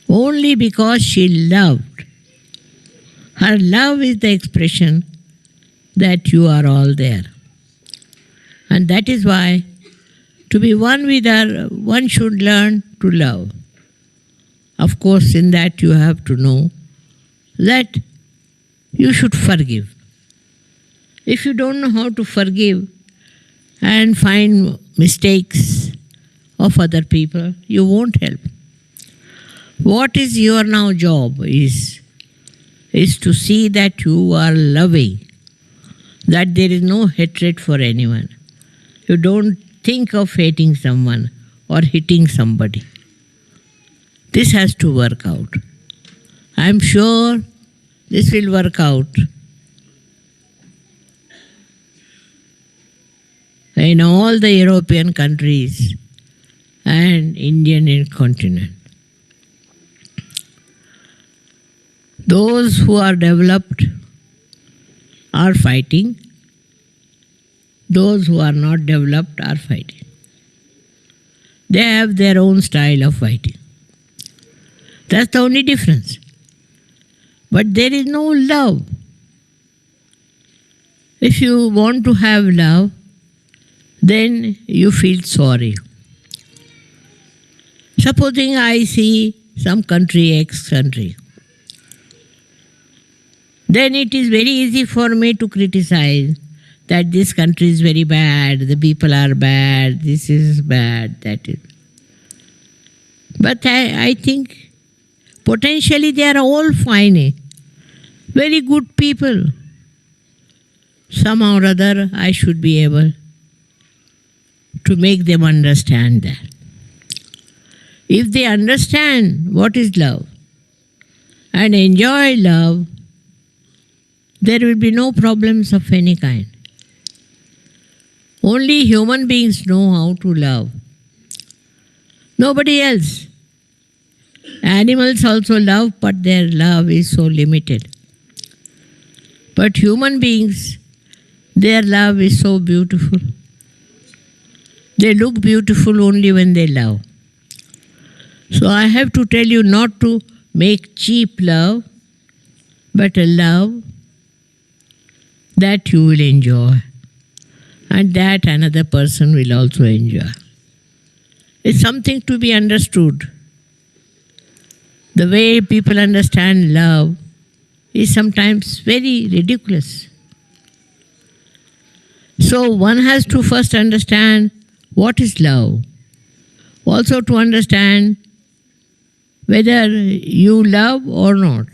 Only because she loved. Her love is the expression that you are all there. And that is why to be one with her, one should learn to love. Of course, in that you have to know that you should forgive. If you don't know how to forgive and find mistakes of other people, you won't help. What is your now job is to see that you are loving, that there is no hatred for anyone. You don't think of hating someone or hitting somebody. This has to work out. I am sure this will work out. in all the European countries and Indian continent. Those who are developed are fighting. Those who are not developed are fighting. They have their own style of fighting. That's the only difference. But there is no love. If you want to have love, then you feel sorry. Supposing I see some country, X country, then it is very easy for me to criticize that this country is very bad, the people are bad, this is bad, that is. But I think potentially they are all fine, very good people. Somehow or other I should be able to make them understand that. If they understand what is love and enjoy love, there will be no problems of any kind. Only human beings know how to love. Nobody else. Animals also love, but their love is so limited. But human beings, their love is so beautiful. They look beautiful only when they love. So I have to tell you not to make cheap love, but a love that you will enjoy and that another person will also enjoy. It's something to be understood. The way people understand love is sometimes very ridiculous. So one has to first understand what is love. Also to understand whether you love or not.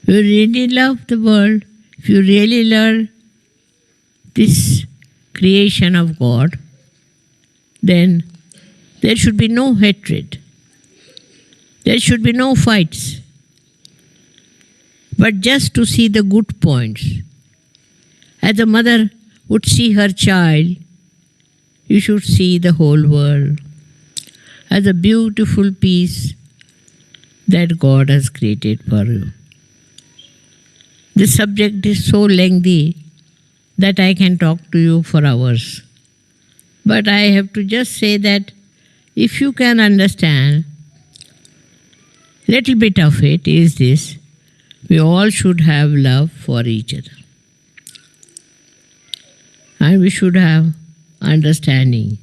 If you really love the world, if you really love this creation of God, then there should be no hatred. There should be no fights. But just to see the good points. As a mother would see her child, you should see the whole world as a beautiful piece that God has created for you. This subject is so lengthy that I can talk to you for hours. But I have to just say that if you can understand, little bit of it is this: we all should have love for each other. And we should have understanding.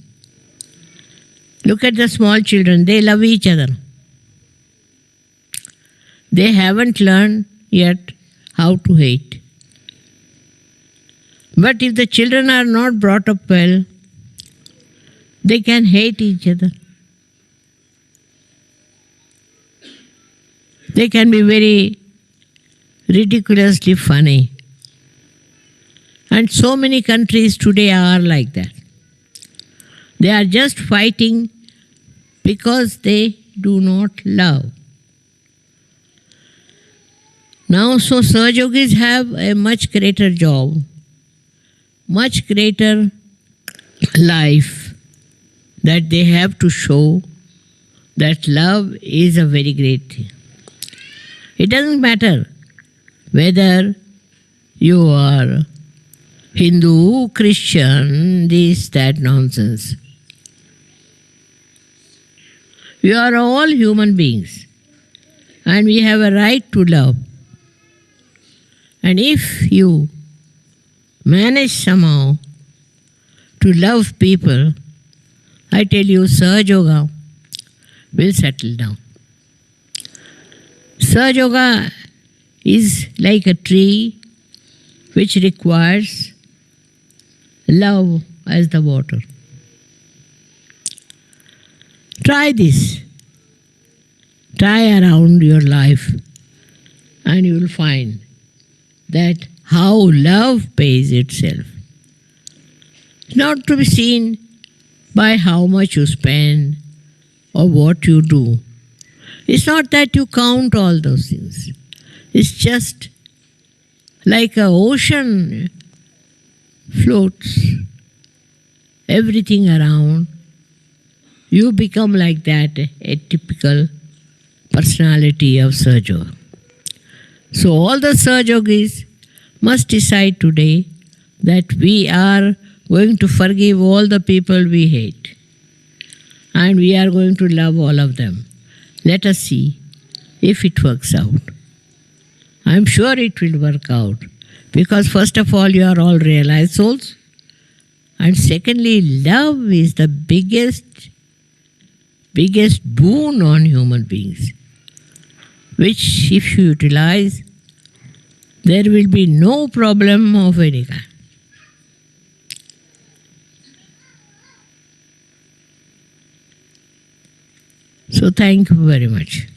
Look at the small children, they love each other. They haven't learned yet how to hate. But if the children are not brought up well, they can hate each other. They can be very ridiculously funny. And so many countries today are like that. They are just fighting because they do not love. Now, so Sahajogis have a much greater job, much greater life, that they have to show that love is a very great thing. It doesn't matter whether you are Hindu, Christian, this, that nonsense. We are all human beings and we have a right to love. And if you manage somehow to love people, I tell you, Sahaja Yoga will settle down. Sahaja Yoga is like a tree which requires love as the water. Try this. Try around your life and you will find that how love pays itself. It's not to be seen by how much you spend or what you do. It's not that you count all those things. It's just like an ocean floats, everything around. You become like that, a typical personality of Sahaja. So all the Sahajogis must decide today that we are going to forgive all the people we hate. And we are going to love all of them. Let us see if it works out. I am sure it will work out. Because first of all, you are all realized souls. And secondly, love is the biggest boon on human beings, which if you utilize, there will be no problem of any kind. So thank you very much.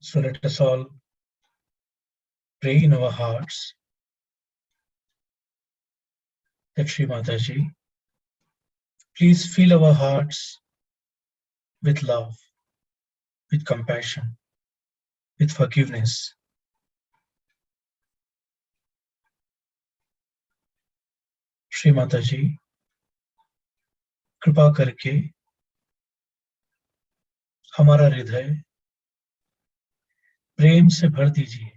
So let us all pray in our hearts that Sri Mataji, please fill our hearts with love, with compassion, with forgiveness. Shri Mata जी कृपा करके हमारा हृदय प्रेम से भर दीजिए।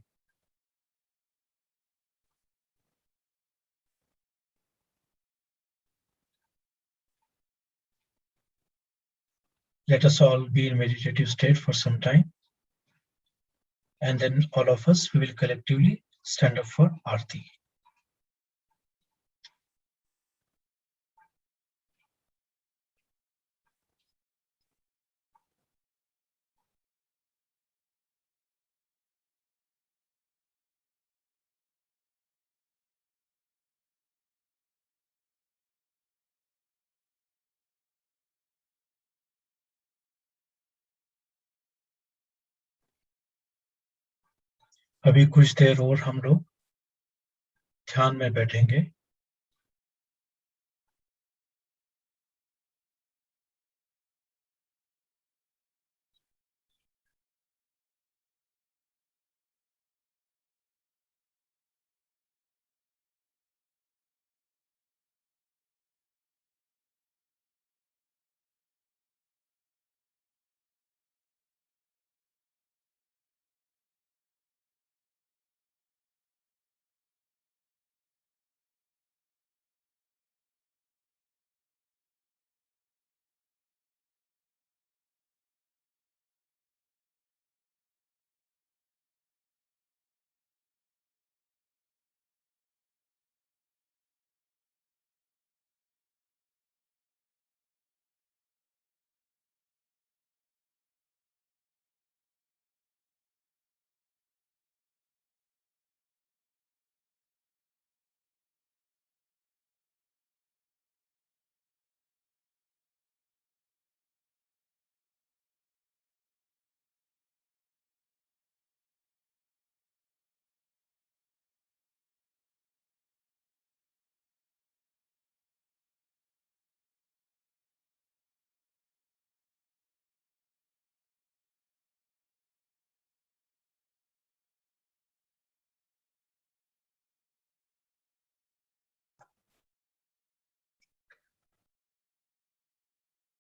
Let us all be in meditative state for some time, and then all of us, we will collectively stand up for Aarti. अभी कुछ देर और हम लोग ध्यान में बैठेंगे।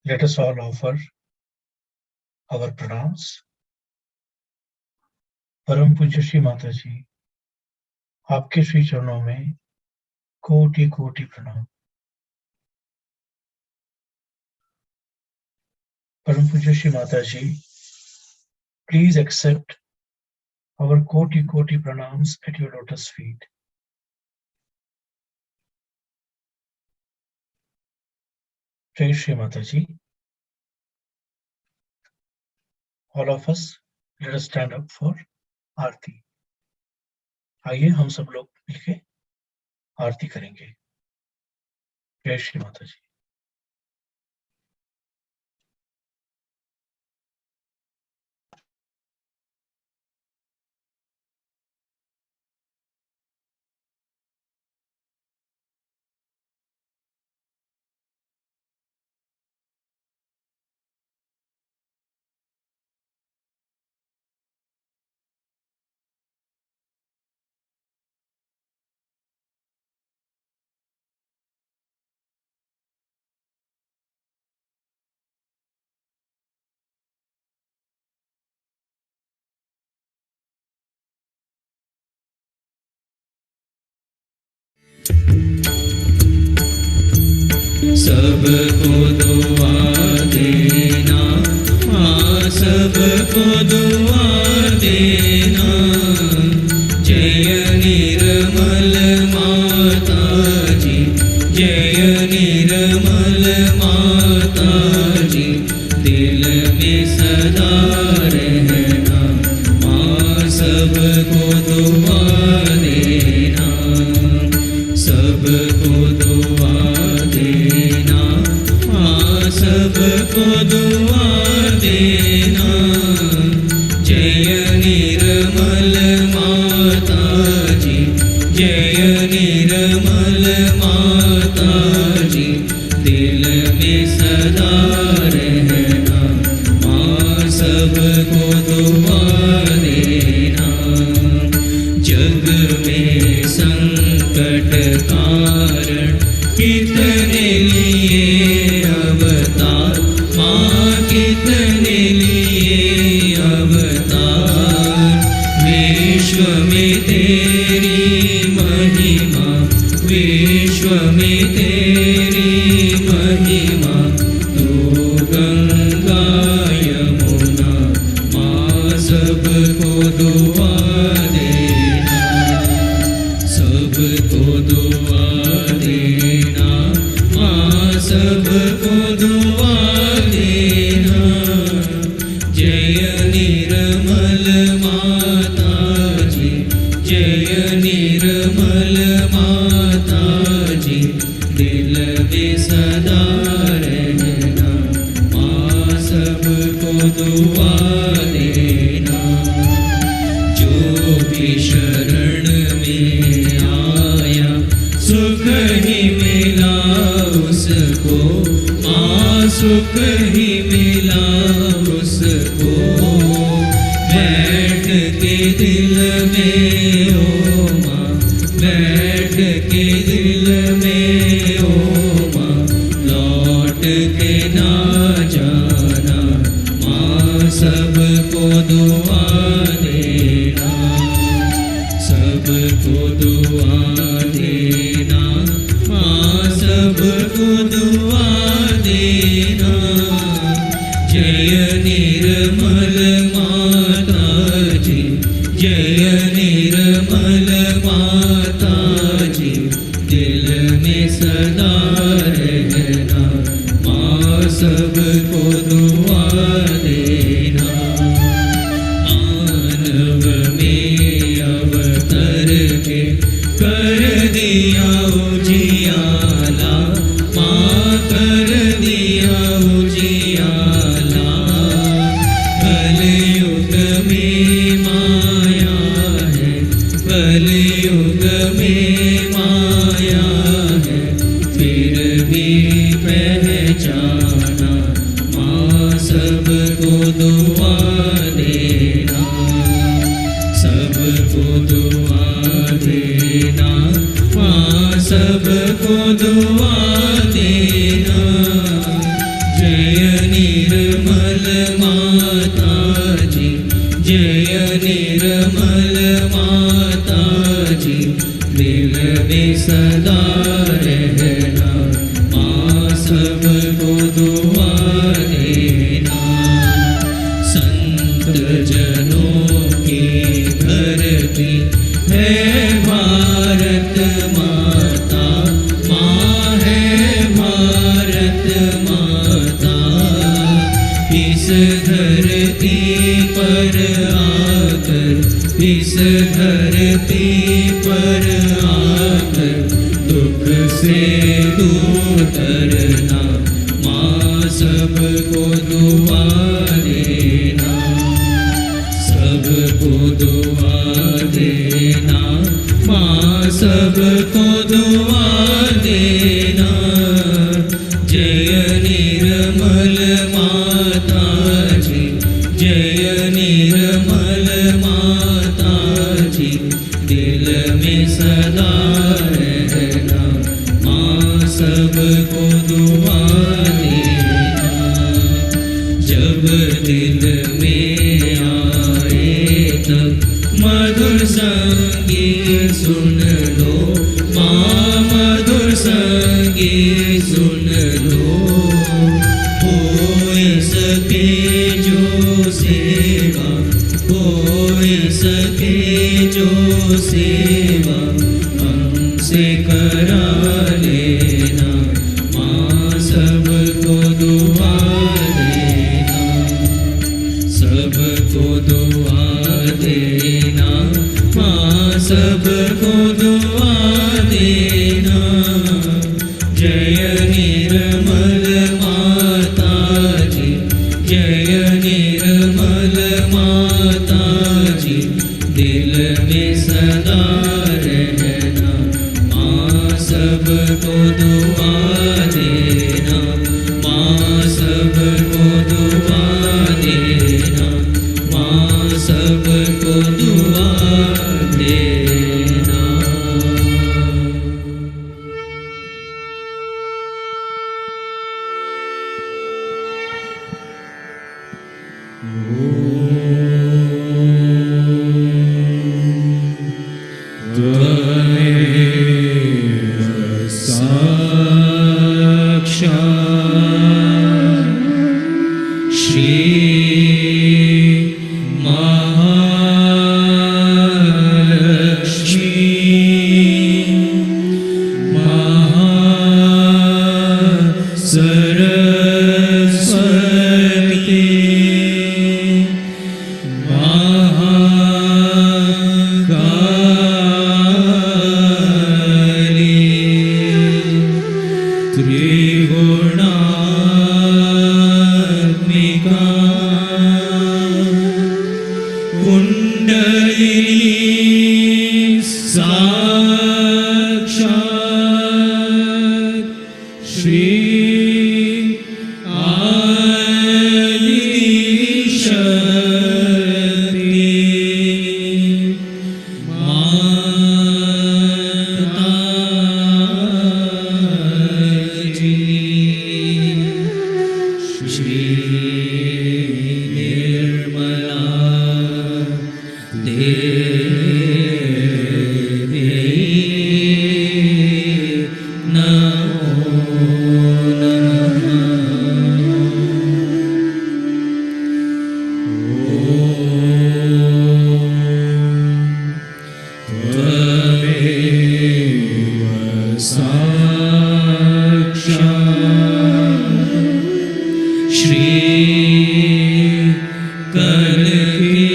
Let us all offer our pranams. परम पूज्य श्री माता जी, आपके श्री चरणों में कोटि कोटि प्रणाम। परम पूज्य श्री माता जी, please accept our koti koti pranams at your lotus feet. Jai Shri Mataji. All of us, let us stand up for Aarti. आइए हम सब लोग मिलके आरती करेंगे। जय श्री माता जी। सबको दुआ देना, माँ सबको दुआ देना। जय निर्मल माता जी, जय निर्मल माता जी, दिल में सदा रहना। माँ सबको दुआ देना, सबको दुआ देना, माँ सबको दुआ देना। जय निर्मल माता जी, जय निर्मल माता जी, दिल में सदा रहना। माँ सबको दुआ देना। जग में संकट कारण कितने लिए अवतार, माँ कितने लिए अवतार। विश्व में तेरी महिमा, विश्व में तेरी महिमा। तू गंगा यमुना, माँ सबको दुआ देना, सबको दुआ देना। माँ सबको दुआ देना। जय निर्मल माता जी, जय निर्मल माता जी, दिल में सदा रहना। माँ सबको दुआ देना। जो भी शरण में आया सुख ही मिला उसको, माँ सुख ही मिला उसको। बैठ के दिल में ओ माँ, बैठ के दिल में ओ माँ, लौट के ना जाना। माँ सबको दुआ देना, सबको दुआ देना। माँ सबको दुआ देना। जय निर्मल माता जी, जय निर्मल माता जी, दिल में सदा रहना। माँ सबको दुआ देना। मानव में अवतर के कर दिया उजियाला, माँ कर दिया उजियाला। कलयुग में माया है, कलयुग में माया है, फिर भी पहचाना। माँ सबको दुआ देना, सबको दुआ देना। माँ सबको दुआ देना। जय निर्मल माता जी, जय निर्मल माता जी, दिल में सदा रहना। माँ सबको दुआ देना। संत जनों की धरती है भारत माता, माँ है भारत माता। इस धरती पर आकर, इस धरती पर आकर दुआ देना, सबको दुआ देना, माँ सबको दुआ देना। जय निर्मल माता जी, जय निर्मल माता जी, दिल में सदा रहना, माँ सबको दुआ देना। जब दिल में आए तब मधुर संगीत सुन लो, माँ मधुर संगीत सुन लो। हो सके जो सेवा, हो सके जो सेवा, हमसे करा लेना, माँ सबको दुआ देना, सबको दुआ देना, माँ सबको दुआ देना। जय निर्मल माता जी, जय निर्मल माता जी, दिल में सदा रहना, माँ सबको दुआ देना, माँ सबको दुआ देना, माँ सबको दुआ देना। त्वमेव साक्षात् श्री महालक्ष्मी महासरस्वती महाकाली त्रिगुणात्मिका कुंडलिनी साक्षात् श्री आदिशक्ति माताजी। श्री निर्मला देवी नमो त्वमेव साक्षात् श्री कल्की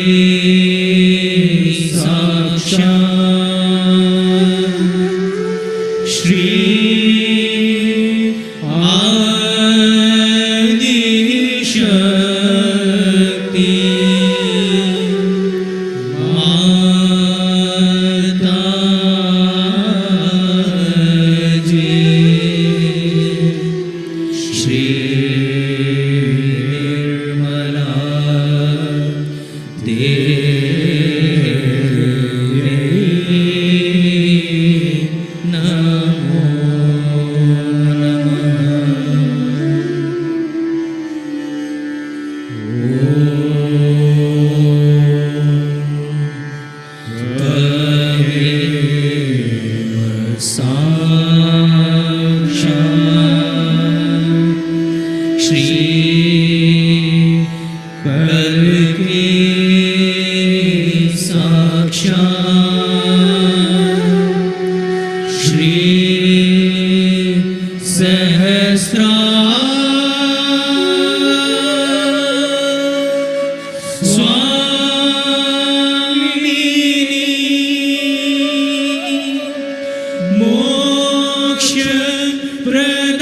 साक्षात् श्री आदिशक्ति माताजी। श्री निर्मला देवी नमो त्वमेव साक्षात् श्री कल्की साक्षात् श्री स्वामिनी मोक्ष प्रदायिनी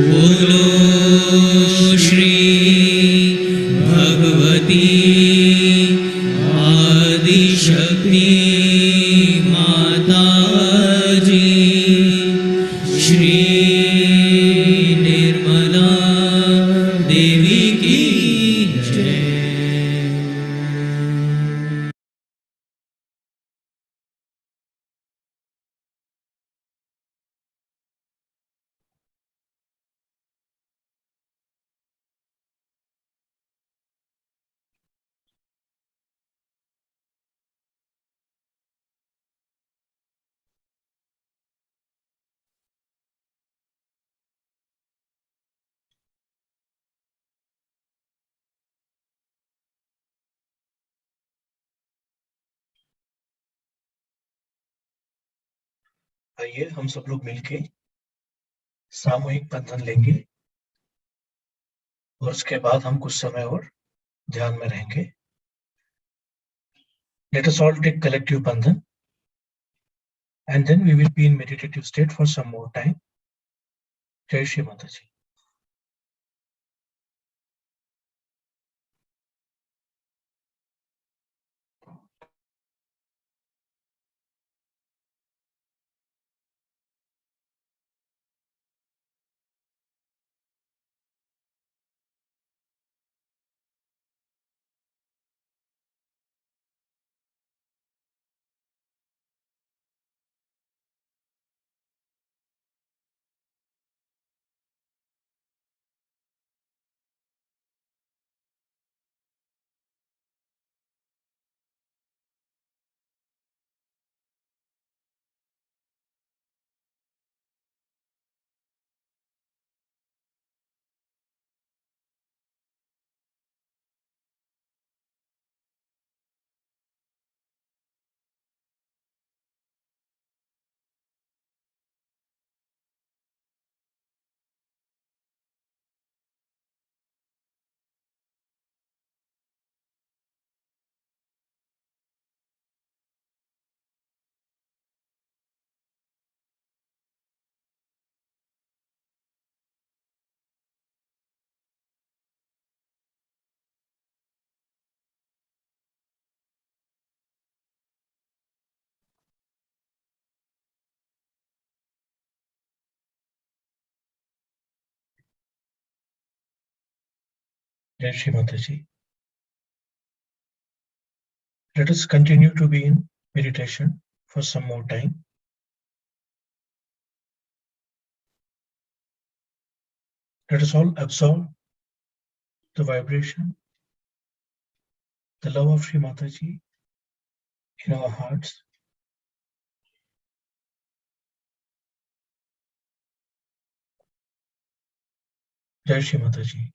बोलो श्री भगवती आदिशक्ति माता जी, श्री निर्मला देवी की जय। आइए हम सब लोग मिलके सामूहिक बंधन लेंगे और उसके बाद हम कुछ समय और ध्यान में रहेंगे। Let us all take collective bandhan and then we will be in meditative state for some more time. Jai Shri Mataji. Jai Shri Mataji. Let us continue to be in meditation for some more time. Let us all absorb the vibration, the love of Shri Mataji in our hearts. Jai Shri Mataji.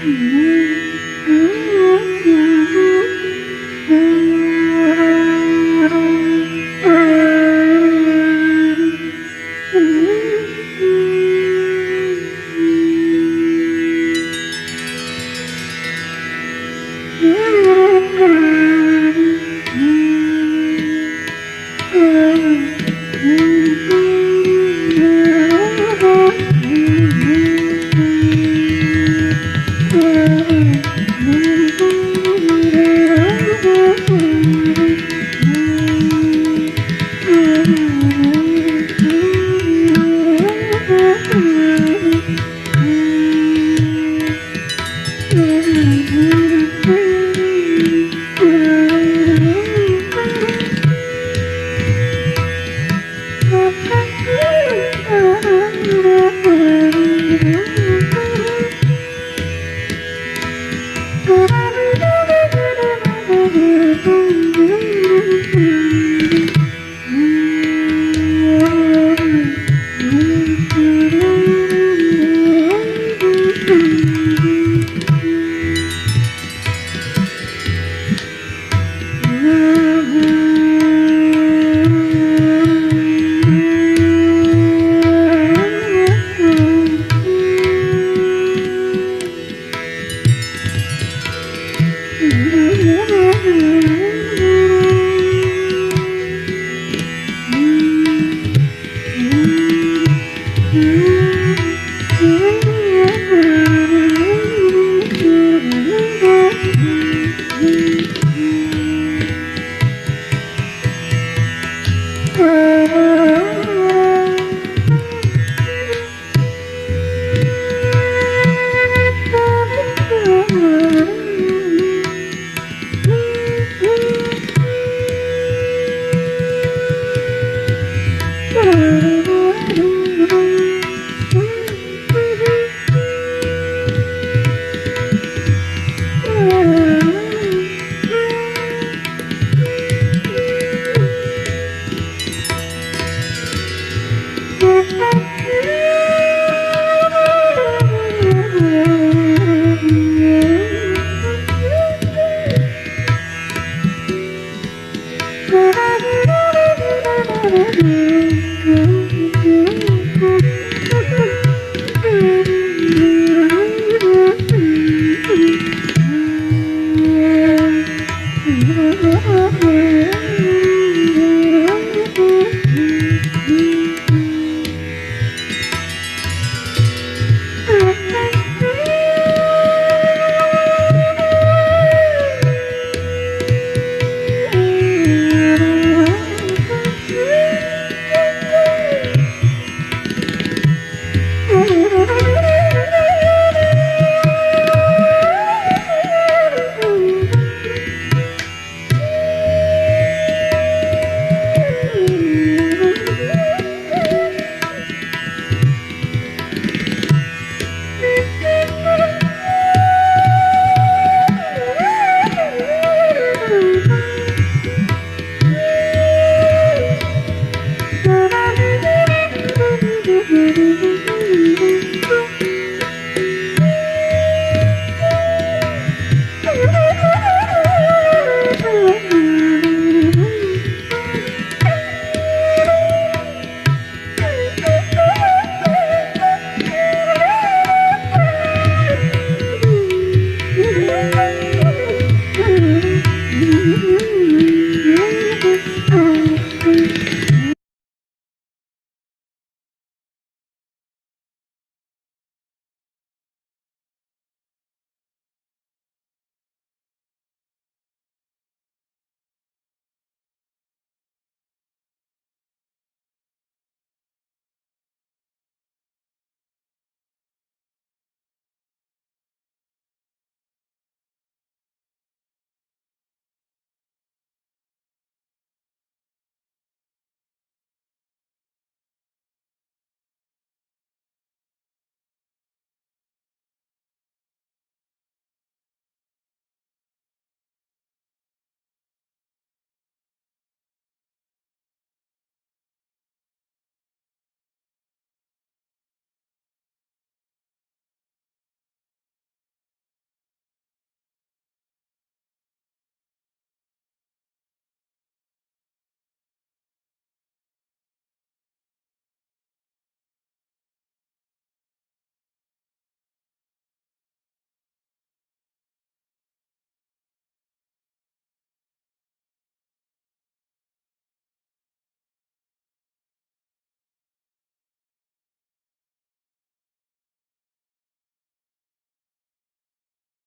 Thank you.